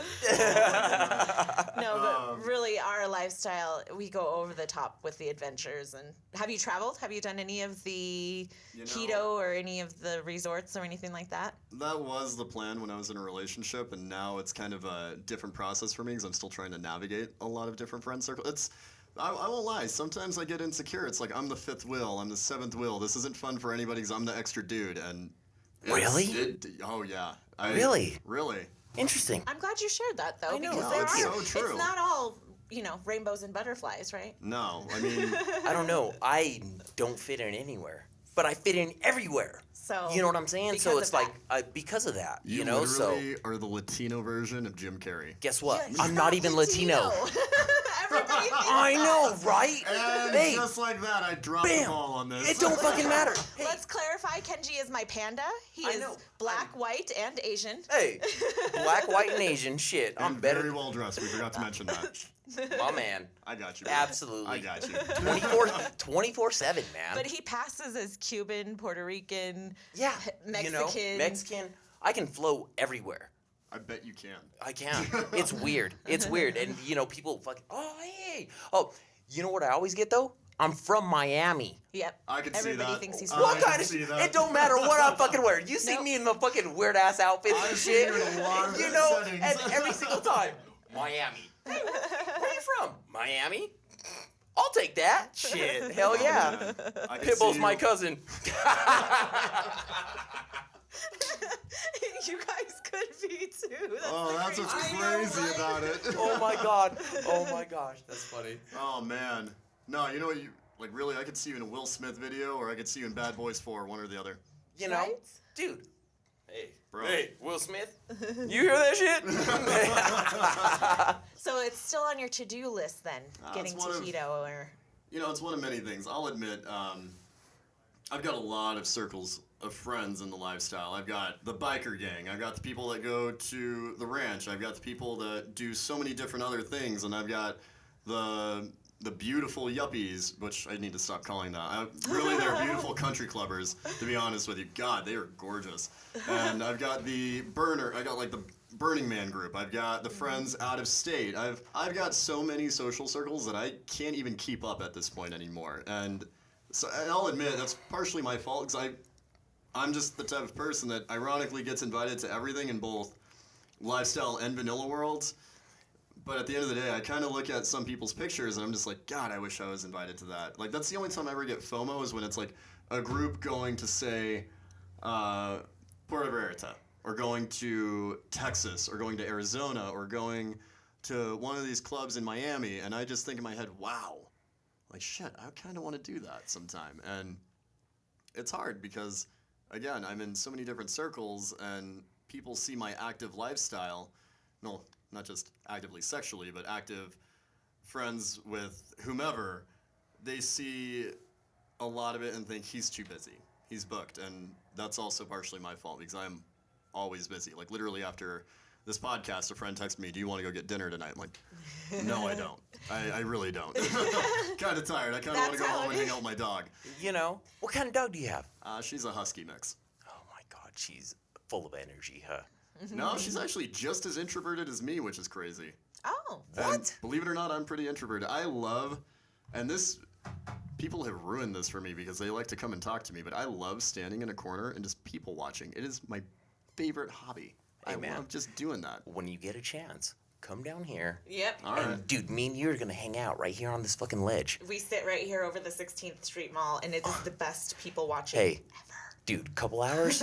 No, but really, our lifestyle, we go over the top with the adventures. And have you traveled? Have you done any of the keto or any of the resorts or anything like that? That was the plan when I was in a relationship, and now it's kind of a different process for me, because I'm still trying to navigate a lot of different friend circles. I won't lie, sometimes I get insecure. It's like, I'm the 5th wheel, I'm the 7th wheel. This isn't fun for anybody because I'm the extra dude. And Really? Oh yeah. Really? Really. Interesting. I'm glad you shared that, though, I know. because No, there it's are. so true. It's not all, rainbows and butterflies, right? No, I mean, I don't know. I don't fit in anywhere, but I fit in everywhere. So You know what I'm saying? because So of it's that. like because of that, you So literally are the Latino version of Jim Carrey. guess what? Yeah, he's I'm not even Latino. Everybody thinks I know, right? And Hey, just like that, I dropped the bam! ball on this. It don't fucking matter. Hey, Let's clarify, Kenji is my panda. He I is know. black, white, and Asian. hey, black, white, and Asian. Shit, I'm And better. very well dressed. We forgot to mention that. My man. I got you. bro. Absolutely. I got you. 24/7, man. But he passes as Cuban, Puerto Rican, yeah, Mexican. Mexican. I can flow everywhere. I bet you can. I can. It's weird. It's weird. And, people fucking, oh, hey. Oh, you know what I always get, though? I'm from Miami. Yep. I can see Everybody that. thinks he's I from What can kind of see shit? that. It don't matter what I'm fucking wearing. You see Nope. me in the fucking weird-ass outfits and I've seen shit. you in a lot of settings. And every single time, Miami. Hey, where are you from? Miami? I'll take that. Shit. Hell Oh, yeah. man. I can Pitbull's see my you- cousin. You guys could be too. That's what's crazy. crazy about it. Oh my god. Oh my gosh. That's funny. Oh man. No, you know what? Really, I could see you in a Will Smith video, or I could see you in Bad Boys 4, one or the other. You know? Right? Dude. Hey. Bro. Hey, Will Smith. You hear that shit? So it's still on your to-do list then, getting it's one of- keto or... It's one of many things. I'll admit, I've got a lot of circles of friends in the lifestyle. I've got the biker gang. I've got the people that go to the ranch. I've got the people that do so many different other things, and I've got the beautiful yuppies, which I need to stop calling that. Really, they're beautiful country clubbers, to be honest with you. God, they are gorgeous. And I've got the Burning Man group. I've got the friends out of state. I've got so many social circles that I can't even keep up at this point anymore. And I'll admit that's partially my fault, because I'm just the type of person that ironically gets invited to everything in both lifestyle and vanilla worlds. But at the end of the day, I kind of look at some people's pictures and I'm just like, God, I wish I was invited to that. Like, that's the only time I ever get FOMO, is when it's like a group going to, say, Puerto Vallarta, or going to Texas, or going to Arizona, or going to one of these clubs in Miami, and I just think in my head, wow, like, shit, I kind of want to do that sometime. And it's hard because, again, I'm in so many different circles and people see my active lifestyle. No, not just actively sexually, but active friends with whomever. They see a lot of it and think he's too busy. He's booked. And that's also partially my fault because I'm always busy. Like literally after this podcast, a friend texted me, "Do you want to go get dinner tonight?" I'm like, no, I don't. I really don't. Kind of tired. I kind of want to go home and hang out with my dog. You know, what kind of dog do you have? She's a husky mix. Oh my God, she's full of energy, huh? No, she's actually just as introverted as me, which is crazy. Oh. What? Believe it or not, I'm pretty introverted. I love, and this, people have ruined this for me because they like to come and talk to me, but I love standing in a corner and just people watching. It is my favorite hobby. Hey, I man. love just doing that. When you get a chance, come down here. Yep. All And right. dude, me and you are gonna hang out right here on this fucking ledge. We sit right here over the 16th Street Mall, and it is the best people watching Hey, ever. dude, couple hours?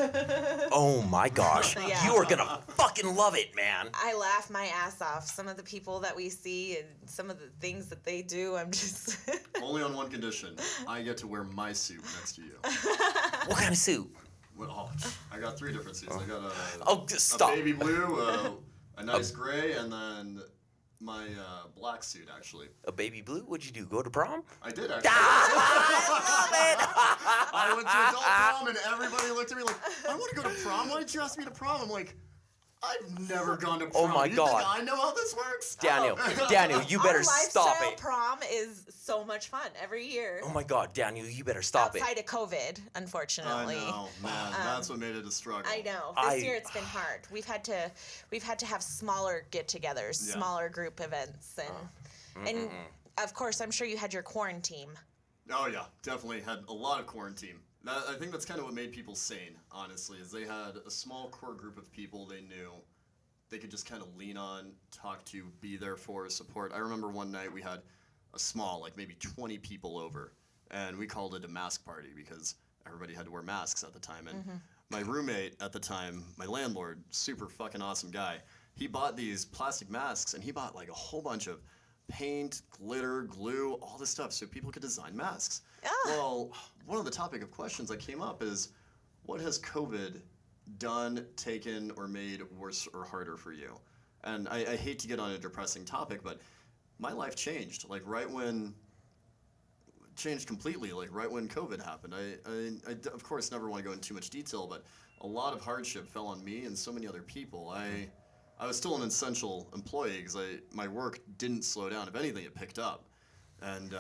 Oh my gosh. Yeah. You are gonna fucking love it, man. I laugh my ass off. Some of the people that we see and some of the things that they do, I'm just... Only on one condition. I get to wear my suit next to you. What kind of suit? Well, I got 3 different suits. I got Oh, just stop. a baby blue, a nice gray, and then my black suit, actually. A baby blue? What'd you do? Go to prom? I did, actually. I I went to adult prom, and everybody looked at me like, I want to go to prom. Why did you ask me to prom? I'm like, I've never gone to prom. Oh my you God. think I know how this works? Daniel, Daniel, you better Our stop lifestyle it. prom is so much fun every year. Oh my God, Daniel, you better stop Outside it. of COVID, unfortunately. I know, man. That's what made it a struggle. I know. I- This year it's been hard. We've had to have smaller get-togethers, Yeah. smaller group events, and of course, I'm sure you had your quarantine. Oh yeah, definitely had a lot of quarantine. I think that's kind of what made people sane, honestly, is they had a small core group of people they knew they could just kind of lean on, talk to, be there for, support. I remember one night we had a small, like maybe 20 people over, and we called it a mask party because everybody had to wear masks at the time. And my roommate at the time, my landlord, super fucking awesome guy, he bought these plastic masks, and he bought like a whole bunch of paint, glitter, glue, all this stuff so people could design masks. Well, one of the topic of questions that came up is, what has COVID done, taken, or made worse or harder for you? And I hate to get on a depressing topic, but my life changed. Like changed completely, like right when COVID happened. I of course never want to go into too much detail, but a lot of hardship fell on me and so many other people. I was still an essential employee because my work didn't slow down. If anything, it picked up. And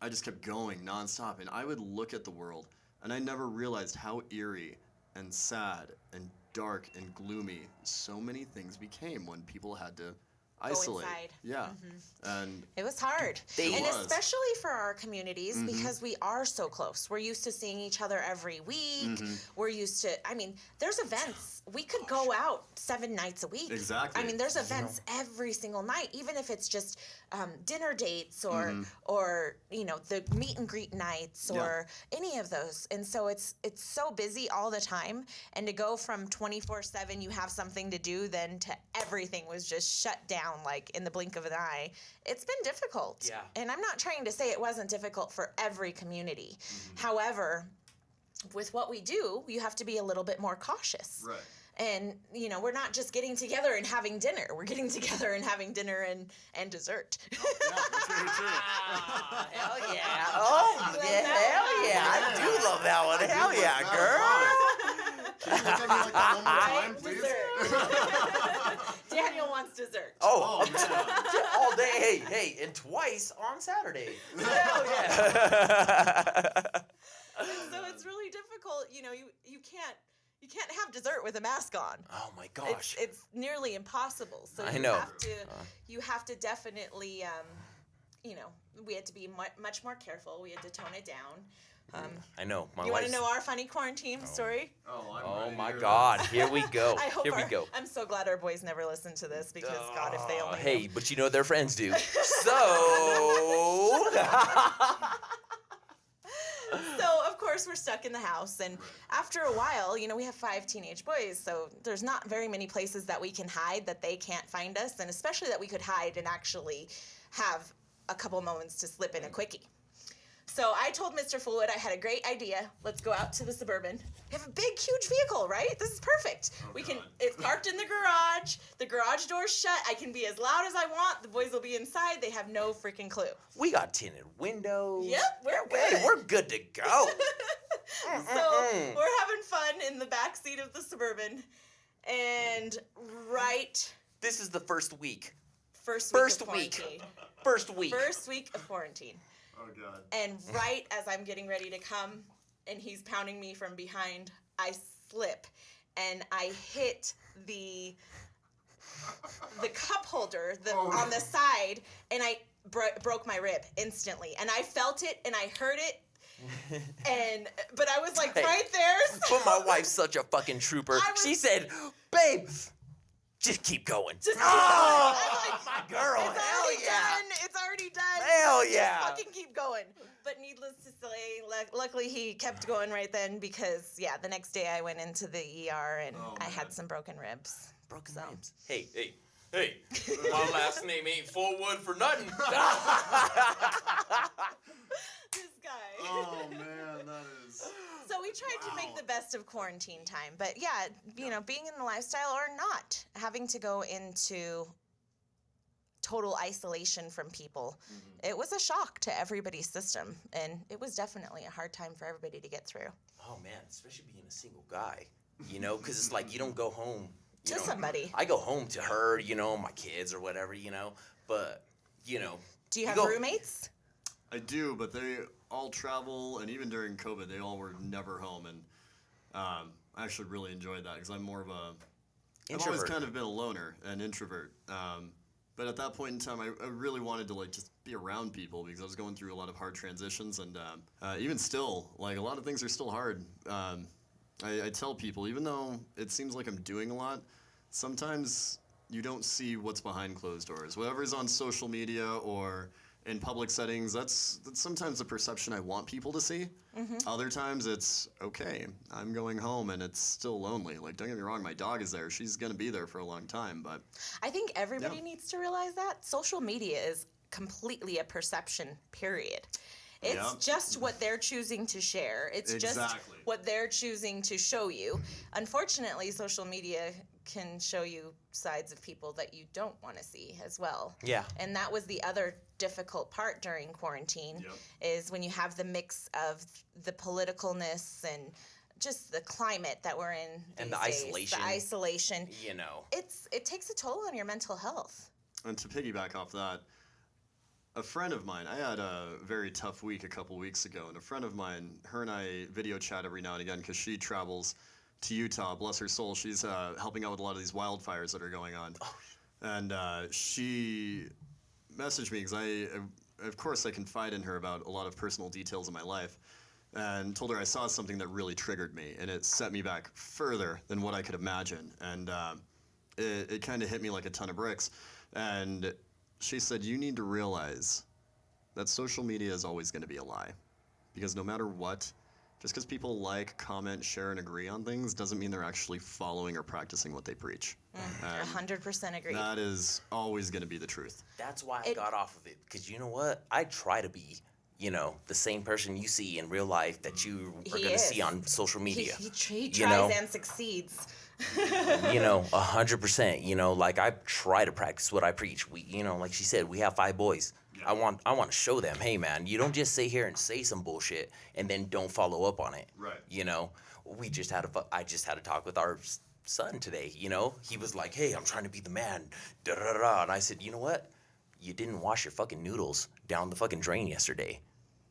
I just kept going nonstop. And I would look at the world, and I never realized how eerie and sad and dark and gloomy so many things became when people had to isolate. inside. Yeah. And It was hard. It And was. especially for our communities because we are so close. We're used to seeing each other every week. We're used to, there's events. We could go out 7 nights a week. Exactly. There's events every single night, even if it's just dinner dates or the meet and greet nights or any of those. And so it's so busy all the time. And to go from 24/7, you have something to do, then to everything was just shut down like in the blink of an eye. It's been difficult. Yeah. And I'm not trying to say it wasn't difficult for every community. However, with what we do, you have to be a little bit more cautious. right. And, we're not just getting together and having dinner. We're getting together and having dinner and dessert. Yeah, that's very true. Hell yeah. Oh, yeah, hell yeah. I do love that one. Hell yeah, girl. Can you look at me like that one more time, please? Dessert. Daniel wants dessert. Oh, man. all day. Hey, and twice on Saturday. Hell yeah. And so it's really difficult. You can't have dessert with a mask on. Oh my gosh. It's nearly impossible. So I know. You have to definitely we had to be much more careful. We had to tone it down. I know. You want to know our funny quarantine story? Oh, I'm Oh ready to my hear God. Here we go. I hope Here we go. I'm so glad our boys never listen to this because God, if they only Hey, knew. but their friends do. So. So of course we're stuck in the house, and after a while, we have 5 teenage boys, so there's not very many places that we can hide that they can't find us, and especially that we could hide and actually have a couple moments to slip in a quickie. So I told Mr. Fullwood I had a great idea. Let's go out to the Suburban. We have a big, huge vehicle, right? This is perfect. It's parked in the garage. The garage door's shut. I can be as loud as I want. The boys will be inside. They have no freaking clue. We got tinted windows. Yep, we're good. Hey, we're good to go. So we're having fun in the back seat of the Suburban. And This is the first week. First week. First week of quarantine. Oh, God. And right as I'm getting ready to come and he's pounding me from behind, I slip and I hit the cup holder on the side, and I broke my rib instantly. And I felt it and I heard it. But I was like right there. But my wife's such a fucking trooper. She said, "Babe, just keep going." My girl, hell yeah. It's already done. Hell yeah. Just fucking keep going. But needless to say, luckily he kept going right then because, the next day I went into the ER and I had some broken ribs. Broken ribs. Hey. My last name ain't Fullwood for nothing. This guy. Oh, man, that is... So we tried to make the best of quarantine time. But being in the lifestyle or not, having to go into total isolation from people, it was a shock to everybody's system. And it was definitely a hard time for everybody to get through. Oh, man, especially being a single guy, because it's like you don't go home. To somebody. I go home to her, my kids or whatever, but, Do you have roommates? I do, but they all travel, and even during COVID, they all were never home, and I actually really enjoyed that because I'm more of a... I've always kind of been a loner, an introvert, but at that point in time, I really wanted to, just be around people because I was going through a lot of hard transitions, and even still, a lot of things are still hard. I tell people, even though it seems like I'm doing a lot, sometimes you don't see what's behind closed doors. Whatever's on social media or in public settings, that's sometimes the perception I want people to see. Other times it's, okay, I'm going home and it's still lonely. Don't get me wrong, my dog is there. She's going to be there for a long time, but... I think everybody needs to realize that. Social media is completely a perception, period. It's just what they're choosing to share. It's just what they're choosing to show you. Unfortunately, social media can show you sides of people that you don't want to see as well. Yeah. And that was the other difficult part during quarantine is when you have the mix of the politicalness and just the climate that we're in and the isolation. The isolation. It takes a toll on your mental health. And to piggyback off that, a friend of mine, I had a very tough week a couple weeks ago, and a friend of mine, her and I video chat every now and again because she travels to Utah, bless her soul. She's helping out with a lot of these wildfires that are going on. And she messaged me because of course I confide in her about a lot of personal details of my life, and told her I saw something that really triggered me, and it set me back further than what I could imagine. And it kind of hit me like a ton of bricks. And she said, you need to realize that social media is always going to be a lie. Because no matter what, just because people like, comment, share, and agree on things doesn't mean they're actually following or practicing what they preach. 100% agree. That is always going to be the truth. That's why I got off of it. Because you know what? I try to be, the same person you see in real life that you are going to see on social media. He tries and succeeds. 100%. I try to practice what I preach. We, like she said, we have 5 boys. I want to show them, hey man, you don't just sit here and say some bullshit and then don't follow up on it. Right. I just had a talk with our son today. He was like, hey, I'm trying to be the man. Da da da. And I said, you know what? You didn't wash your fucking noodles down the fucking drain yesterday.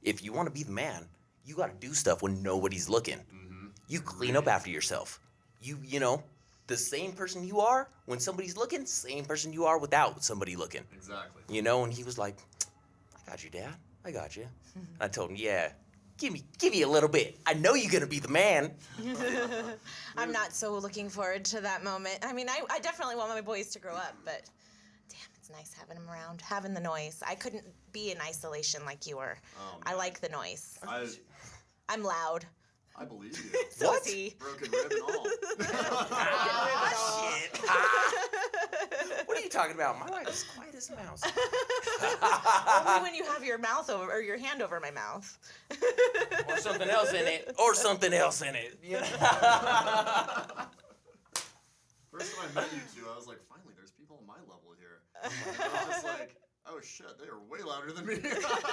If you want to be the man, you got to do stuff when nobody's looking. Mm-hmm. You clean up after yourself. The same person you are when somebody's looking, same person you are without somebody looking. Exactly. And he was like, I got you, Dad. I got you. I told him, yeah, give me a little bit. I know you're going to be the man. I'm not so looking forward to that moment. I mean, I definitely want my boys to grow up, but damn, it's nice having them around, having the noise. I couldn't be in isolation like you were. I like the noise. I'm loud. I believe you. So What? is he. Broken rib and all. Shit. What are you talking about? My wife is quiet as a mouse. Only when you have your mouth over or your hand over my mouth. Or something else in it. Or something else in it. You know? First time I met you two, I was like, finally, there's people on my level here. I was just like, oh shit, they are way louder than me.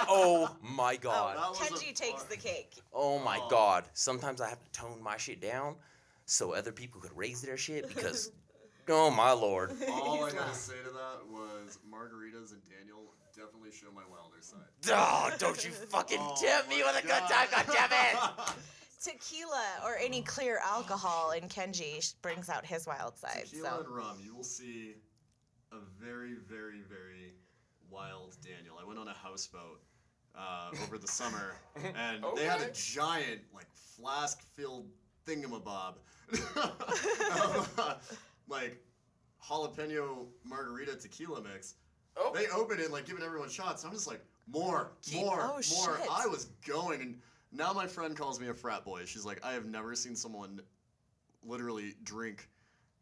Oh my god. That was Kenji takes the cake. Oh my god. Sometimes I have to tone my shit down so other people could raise their shit because, oh my lord. All I gotta say to that was margaritas and Daniel definitely show my wilder side. Oh, don't you fucking tempt me with a good time, goddammit! Tequila or any clear alcohol in Kenji brings out his wild side. Tequila and rum, you will see a very, very, very wild Daniel. I went on a houseboat over the summer, and they had a giant, like, flask-filled thingamabob of, like, jalapeno margarita tequila mix. Oh. They opened it, like, giving everyone shots. And I'm just like, more. Oh, More. shit. I was going, and now my friend calls me a frat boy. She's like, I have never seen someone literally drink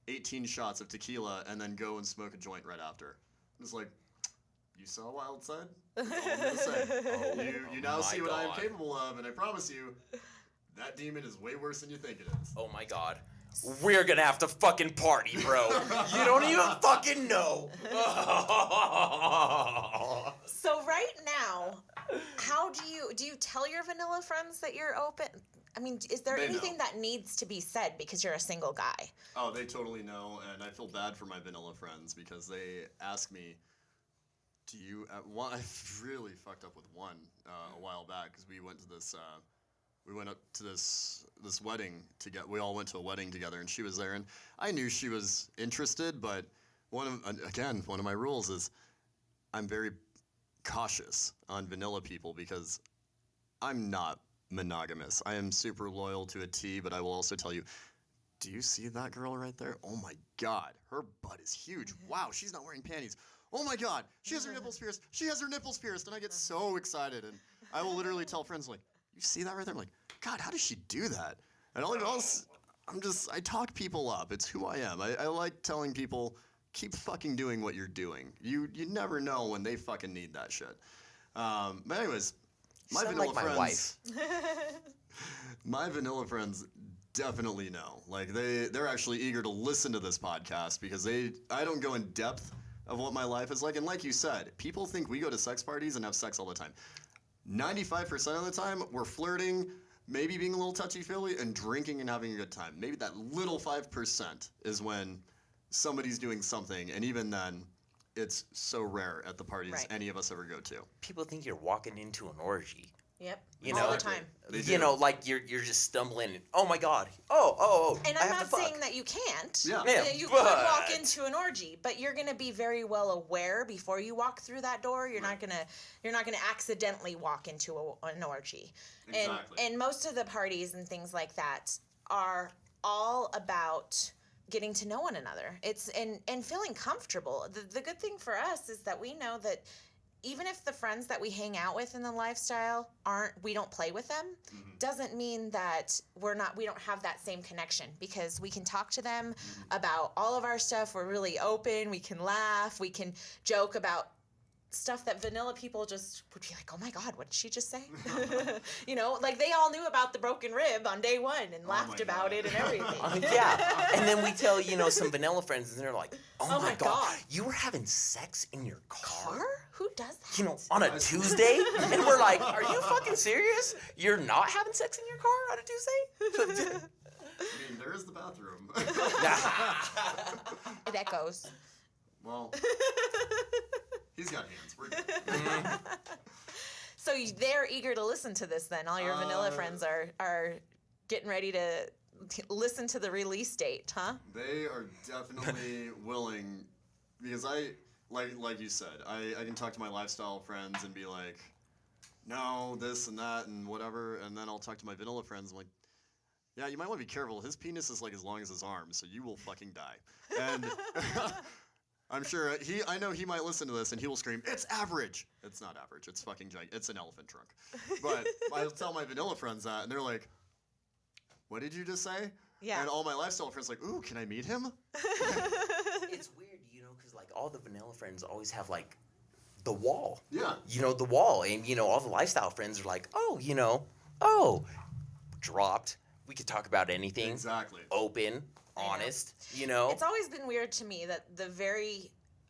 18 shots of tequila and then go and smoke a joint right after. I'm just like, you saw Wild Side? That's all I'm gonna say. You now my see what I am God. capable of, and I promise you, that demon is way worse than you think it is. Oh my god. We're gonna have to fucking party, bro. You don't even fucking know. So right now, how do you tell your vanilla friends that you're open? I mean, is there They anything know. that needs to be said because you're a single guy? Oh, they totally know, and I feel bad for my vanilla friends because they ask me, do you... I really fucked up with one a while back because we went to this... we went up to this wedding together. We all went to a wedding together, and she was there, and I knew she was interested, but one of my rules is I'm very cautious on vanilla people because I'm not monogamous. I am super loyal to a T, but I will also tell you, do you see that girl right there? Oh my god, her butt is huge. Wow, she's not wearing panties. Oh my god, she has her nipples pierced. She has her nipples pierced, and I get so excited, and I will literally tell friends like, you see that right there? I'm like, God, how does she do that? And all else, I talk people up. It's who I am. I like telling people, keep fucking doing what you're doing. You never know when they fucking need that shit. But anyways, my Sound vanilla like my friends, wife. my vanilla friends definitely know. Like they're actually eager to listen to this podcast because I don't go in depth of what my life is like. And like you said, people think we go to sex parties and have sex all the time. 95% of the time, we're flirting, maybe being a little touchy-feely, and drinking and having a good time. Maybe that little 5% is when somebody's doing something, and even then, it's so rare at the parties any of us ever go to. People think you're walking into an orgy. Yep. You all know, the time. They You do. know, like you're just stumbling. And, oh my god. Oh. And I I'm have not to fuck. saying that you can't. Yeah. Yeah, You could walk but- into an orgy, but you're gonna be very well aware before you walk through that door. You're not gonna accidentally walk into an orgy. Exactly. And most of the parties and things like that are all about getting to know one another. It's and feeling comfortable. The good thing for us is that we know that even if the friends that we hang out with in the lifestyle we don't play with them, doesn't mean that we don't have that same connection because we can talk to them about all of our stuff. We're really open. We can laugh. We can joke about stuff that vanilla people just would be like, oh my God, what did she just say? You know, like they all knew about the broken rib on day one and laughed my about God. it and everything. Yeah. And then we tell, some vanilla friends, and they're like, oh my god, God. you were having sex in your car? Who does that? On a Tuesday? And we're like, are you fucking serious? You're not having sex in your car on a Tuesday? I mean, there is the bathroom. It echoes. Well, he's got hands. We're good. So they're eager to listen to this then. All your vanilla friends are getting ready to listen to the release date, huh? They are definitely willing because like you said, I can talk to my lifestyle friends and be like, no, this and that and whatever, and then I'll talk to my vanilla friends and like, yeah, you might want to be careful. His penis is like as long as his arm, so you will fucking die. And I'm sure I know he might listen to this and he will scream, it's average. It's not average. It's fucking giant. It's an elephant trunk. But I'll tell my vanilla friends that and they're like, what did you just say? Yeah. And all my lifestyle friends like, ooh, can I meet him? It's weird, because like all the vanilla friends always have like the wall. Yeah. The wall. And, all the lifestyle friends are like, dropped. We could talk about anything. Exactly. Open, honest, It's always been weird to me that the very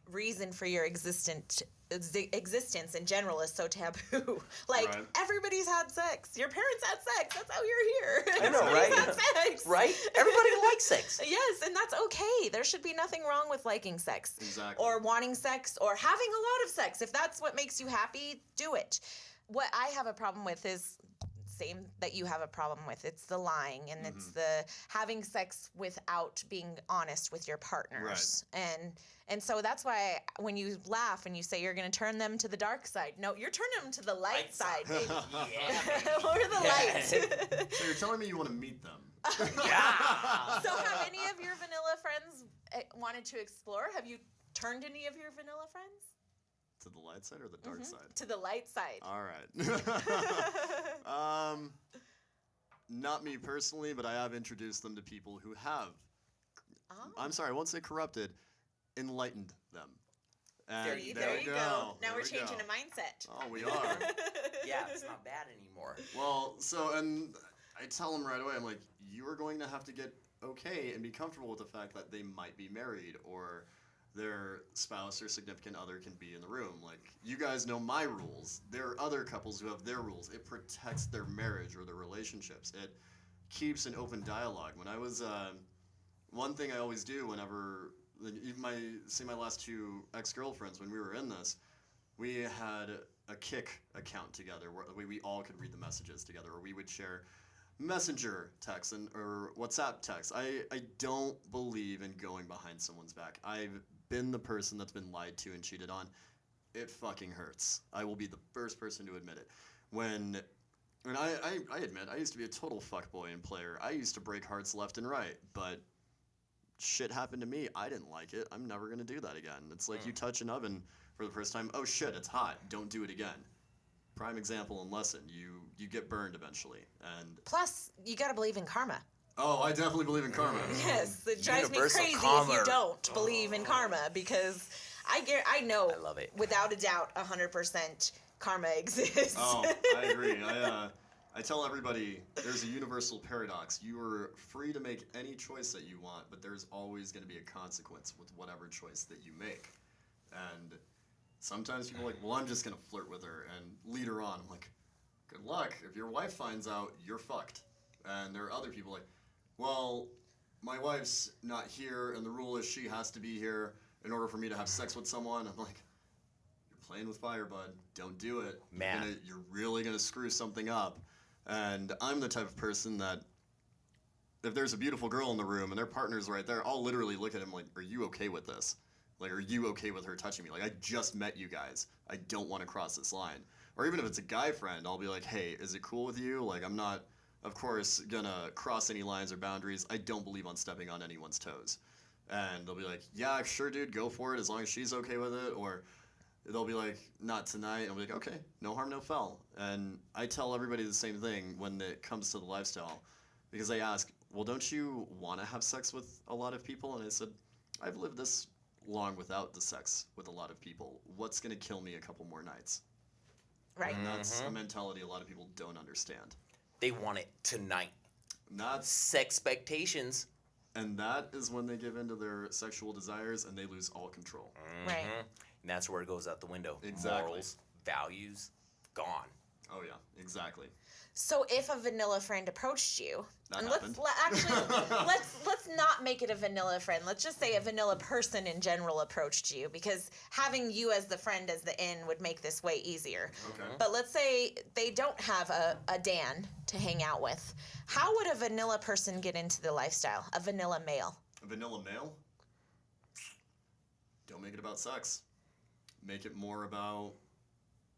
reason for your existence in general is so taboo. Like, Right. Everybody's had sex. Your parents had sex. That's how you're here. I know, right? Everybody's had sex. Right? Everybody likes sex. Yes, and that's okay. There should be nothing wrong with liking sex. Exactly. Or wanting sex or having a lot of sex. If that's what makes you happy, do it. What I have a problem with is same that you have a problem with. It's the lying and it's the having sex without being honest with your partners. Right. And so that's why when you laugh and you say you're going to turn them to the dark side, no, you're turning them to the light side, baby. Yeah. Or the light. So you're telling me you want to meet them? Yeah. So have any of your vanilla friends wanted to explore? Have you turned any of your vanilla friends? To the light side or the dark side? To the light side. All right. Not me personally, but I have introduced them to people who have. Oh. I'm sorry, I won't say corrupted. Enlightened them. And There you go. Now There we're we changing go. a mindset. Oh, we are. Yeah, it's not bad anymore. Well, and I tell them right away, I'm like, you are going to have to get okay and be comfortable with the fact that they might be married or their spouse or significant other can be in the room. Like, you guys know my rules. There are other couples who have their rules. It protects their marriage or their relationships. It keeps an open dialogue. When I was, one thing I always do whenever, my last two ex-girlfriends, when we were in this, we had a Kik account together where we all could read the messages together, or we would share Messenger texts or WhatsApp texts. I don't believe in going behind someone's back. I've been the person that's been lied to and cheated on. It fucking hurts. I will be the first person to admit it. And I admit, I used to be a total fuckboy and player. I used to break hearts left and right, but shit happened to me. I didn't like it. I'm never going to do that again. It's like you touch an oven for the first time. Oh shit, it's hot. Don't do it again. Prime example and lesson. You get burned eventually. And Plus, you got to believe in karma. oh, I definitely believe in karma. Yes, it drives me Universal crazy karma. if you don't believe in karma, because I know I love it. without a doubt 100% karma exists. Oh, I agree. I tell everybody there's a universal paradox. You are free to make any choice that you want, but there's always going to be a consequence with whatever choice that you make. And sometimes people are like, well, I'm just going to flirt with her and lead her on. I'm like, good luck. If your wife finds out, you're fucked. And there are other people like, well, my wife's not here, and the rule is she has to be here in order for me to have sex with someone. I'm like, you're playing with fire, bud. Don't do it. Man. You're really going to screw something up. And I'm the type of person that if there's a beautiful girl in the room and their partner's right there, I'll literally look at him like, are you okay with this? Like, are you okay with her touching me? Like, I just met you guys. I don't want to cross this line. Or even if it's a guy friend, I'll be like, hey, is it cool with you? Like, I'm not, of course, gonna cross any lines or boundaries. I don't believe on stepping on anyone's toes. And they'll be like, yeah, sure, dude, go for it as long as she's okay with it. Or they'll be like, not tonight. And I'll be like, okay, no harm, no foul. And I tell everybody the same thing when it comes to the lifestyle. Because they ask, well, don't you want to have sex with a lot of people? And I said, I've lived this long without the sex with a lot of people. What's going to kill me a couple more nights? Right. And that's a mentality a lot of people don't understand. They want it tonight. Not Sexpectations. And that is when they give in to their sexual desires and they lose all control. Right. And that's where it goes out the window. Exactly. Morals, values, gone. Oh, yeah, exactly. So if a vanilla friend approached you, That and happened. let's not make it a vanilla friend. Let's just say a vanilla person in general approached you, because having you as the friend as the in would make this way easier. Okay. But let's say they don't have a Dan to hang out with. How would a vanilla person get into the lifestyle? A vanilla male. A vanilla male? Don't make it about sex. Make it more about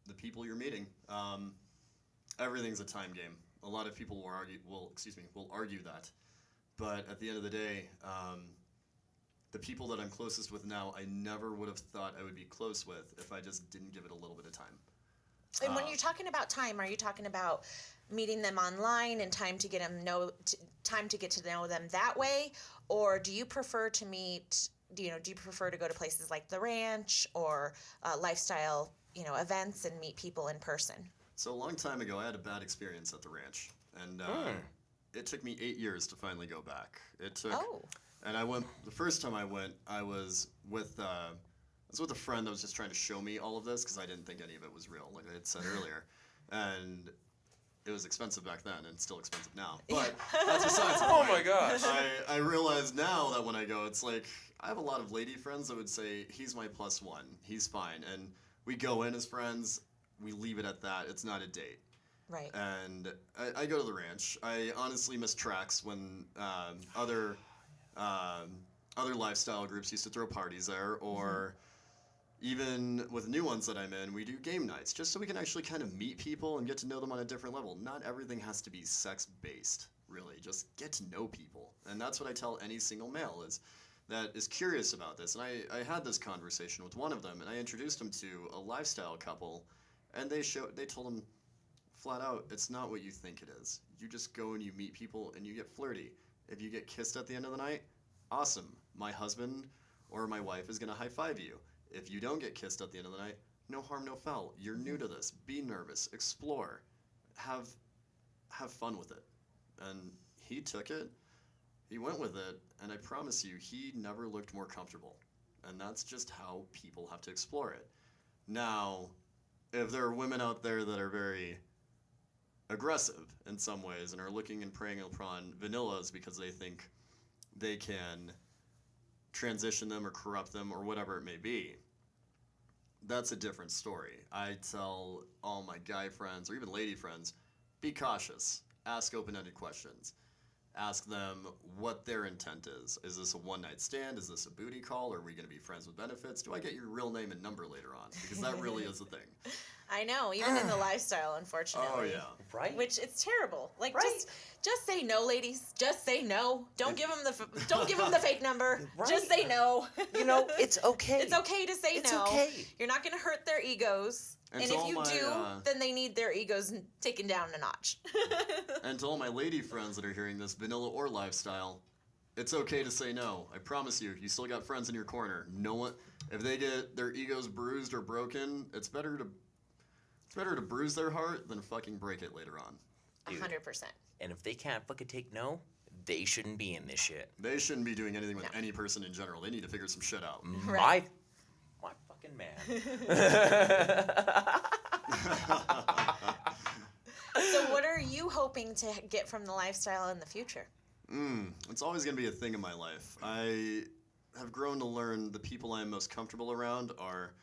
the people you're meeting. Everything's a time game. A lot of people will argue that. But at the end of the day, the people that I'm closest with now, I never would have thought I would be close with if I just didn't give it a little bit of time. And when you're talking about time, are you talking about meeting them online and time to get to know them that way, or do you prefer to meet? Do you prefer to go to places like the ranch or lifestyle, events and meet people in person? So a long time ago, I had a bad experience at the ranch, and it took me 8 years to finally go back. It took, and I went the first time I went. I was with a friend that was just trying to show me all of this because I didn't think any of it was real, like I had said earlier, and it was expensive back then and still expensive now. But that's besides the point. Oh my gosh! I realize now that when I go, it's like I have a lot of lady friends that would say he's my +1, he's fine, and we go in as friends. We leave it at that. It's not a date. Right. And I go to the ranch. I honestly miss tracks when other lifestyle groups used to throw parties there, or even with new ones that I'm in, we do game nights just so we can actually kind of meet people and get to know them on a different level. Not everything has to be sex-based, really. Just get to know people. And that's what I tell any single male that is curious about this. And I had this conversation with one of them, and I introduced him to a lifestyle couple, and they told him flat out, it's not what you think it is. You just go and you meet people and you get flirty. If you get kissed at the end of the night, awesome. My husband or my wife is going to high-five you. If you don't get kissed at the end of the night, no harm, no foul. You're new to this. Be nervous. Explore. Have fun with it. And he took it. He went with it. And I promise you, he never looked more comfortable. And that's just how people have to explore it. Now, if there are women out there that are very aggressive in some ways and are looking and preying upon vanillas because they think they can transition them or corrupt them or whatever it may be, that's a different story. I tell all my guy friends or even lady friends, be cautious. Ask open-ended questions. Ask them what their intent is. Is this a one-night stand? Is this a booty call? Are we going to be friends with benefits? Do I get your real name and number later on? Because that really is a thing. I know, even in the lifestyle, unfortunately. Oh, yeah. Right? Which it's terrible. Like, Right. just say no, ladies. Just say no. Don't give them the fake number. Right. Just say no. It's okay. It's okay to say It's no. okay. You're not going to hurt their egos. And to if all you my, do, then they need their egos taken down a notch. And to all my lady friends that are hearing this, vanilla or lifestyle, it's okay to say no. I promise you, you still got friends in your corner. No one, if they get their egos bruised or broken, it's better to bruise their heart than fucking break it later on. Dude. 100%. And if they can't fucking take no, they shouldn't be in this shit. They shouldn't be doing anything with any person in general. They need to figure some shit out. Right. My fucking man. So what are you hoping to get from the lifestyle in the future? It's always going to be a thing in my life. I have grown to learn the people I am most comfortable around are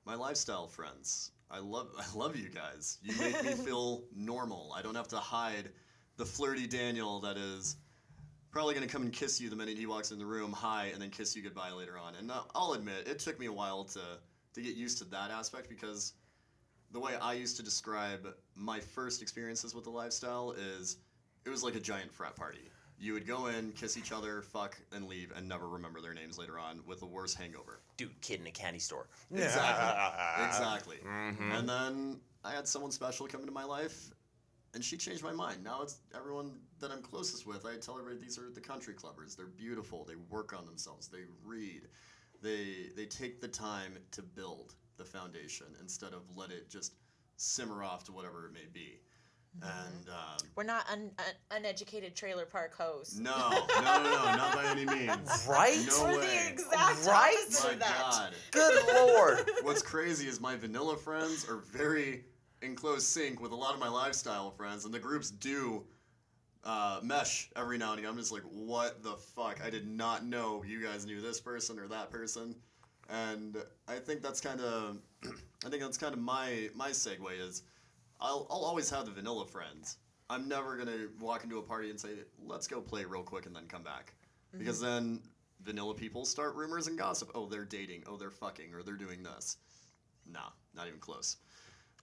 my lifestyle friends. I love you guys. You make me feel normal. I don't have to hide the flirty Daniel that is probably going to come and kiss you the minute he walks in the room, hi, and then kiss you goodbye later on. And I'll admit, it took me a while to get used to that aspect because the way I used to describe my first experiences with the lifestyle is it was like a giant frat party. You would go in, kiss each other, fuck, and leave, and never remember their names later on with the worst hangover. Dude, kid in a candy store. Exactly. And then I had someone special come into my life, and she changed my mind. Now it's everyone that I'm closest with. I tell everybody these are the country clubbers. They're beautiful. They work on themselves. They read. They take the time to build the foundation instead of let it just simmer off to whatever it may be. And We're not uneducated trailer park hoes. no, not by any means. Right? No We're way. the exact Right? opposite My of that. God. Good lord. What's crazy is my vanilla friends are very in close sync with a lot of my lifestyle friends, and the groups do mesh every now and again. I'm just like, what the fuck? I did not know you guys knew this person or that person, and I think that's kind of, my segue is, I'll always have the vanilla friends. I'm never gonna walk into a party and say, let's go play real quick and then come back, because then vanilla people start rumors and gossip. Oh, they're dating. Oh, they're fucking, or they're doing this. Nah, not even close.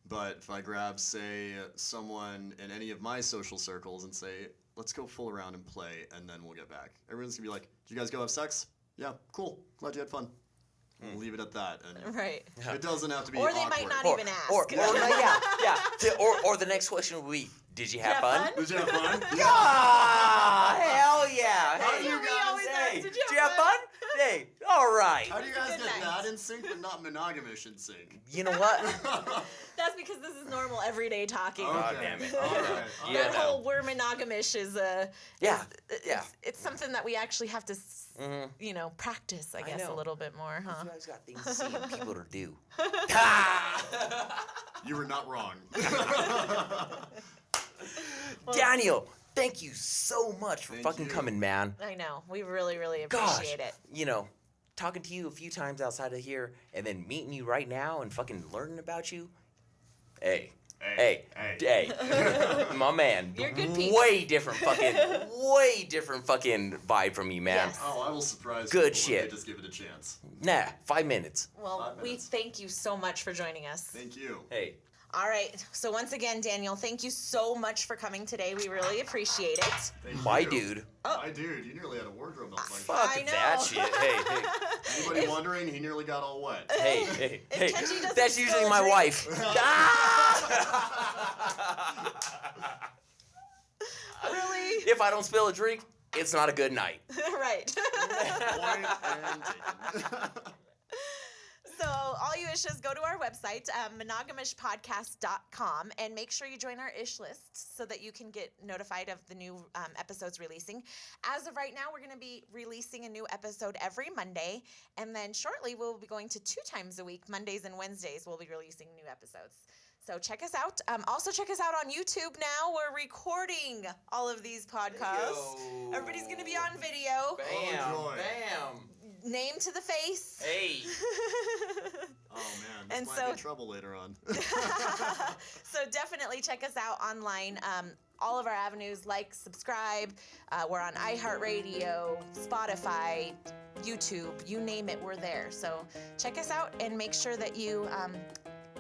But if I grab, say, someone in any of my social circles and say, let's go fool around and play, and then we'll get back. Everyone's going to be like, did you guys go have sex? Yeah, cool. Glad you had fun. We'll leave it at that. And Right. it doesn't have to be Or they awkward. might not even ask. Or the next question would be, did you have fun? Did you have fun? Ah, hell yeah. How Hey, do you we guys always ask, hey, did did you have fun? Hey, all right. How do you guys Good get night. that in sync but not monogamish in sync? You know what? That's because this is normal everyday talking. God damn it. All right. Yeah, That no. whole we're monogamish is Yeah. it's something that we actually have to practice, I guess, a know. little bit more, huh? You guys got things to see and people to do. You were not wrong. Daniel, thank you so much for Thank fucking you. coming, man. I know. We really, really Gosh, appreciate it. Talking to you a few times outside of here and then meeting you right now and fucking learning about you. Hey, my man. You're a good piece. Way different fucking vibe from you, man. Yes. Oh, I will surprise Good people if shit. they just give it a chance. Nah, 5 minutes. Well, 5 we minutes. thank you so much for joining us. Thank you. Hey, All right. So once again, Daniel, thank you so much for coming today. We really appreciate it. Thank my you. dude. My dude, you nearly had a wardrobe malfunction. Fuck I know. that shit. Hey. Anybody wondering? He nearly got all wet. Hey. If Kenji doesn't That's spill usually a my drink- wife. Really? If I don't spill a drink, it's not a good night. Right. Point and taken. So all you ishes, go to our website, monogam-ishpodcast.com, and make sure you join our ish list so that you can get notified of the new episodes releasing. As of right now, we're going to be releasing a new episode every Monday, and then shortly we'll be going to 2 times a week, Mondays and Wednesdays, we'll be releasing new episodes. So check us out. Also check us out on YouTube now. We're recording all of these podcasts. Yo. Everybody's going to be on video. Bam. joy. Bam. Name to the face. Hey. Oh man, this And might so- be trouble later on. So definitely check us out online. All of our avenues, like, subscribe. We're on iHeartRadio, Spotify, YouTube, you name it, we're there. So check us out and make sure that you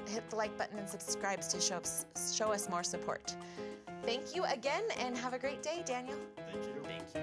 hit the like button and subscribe to show us more support. Thank you again and have a great day, Daniel. Thank you. Thank you.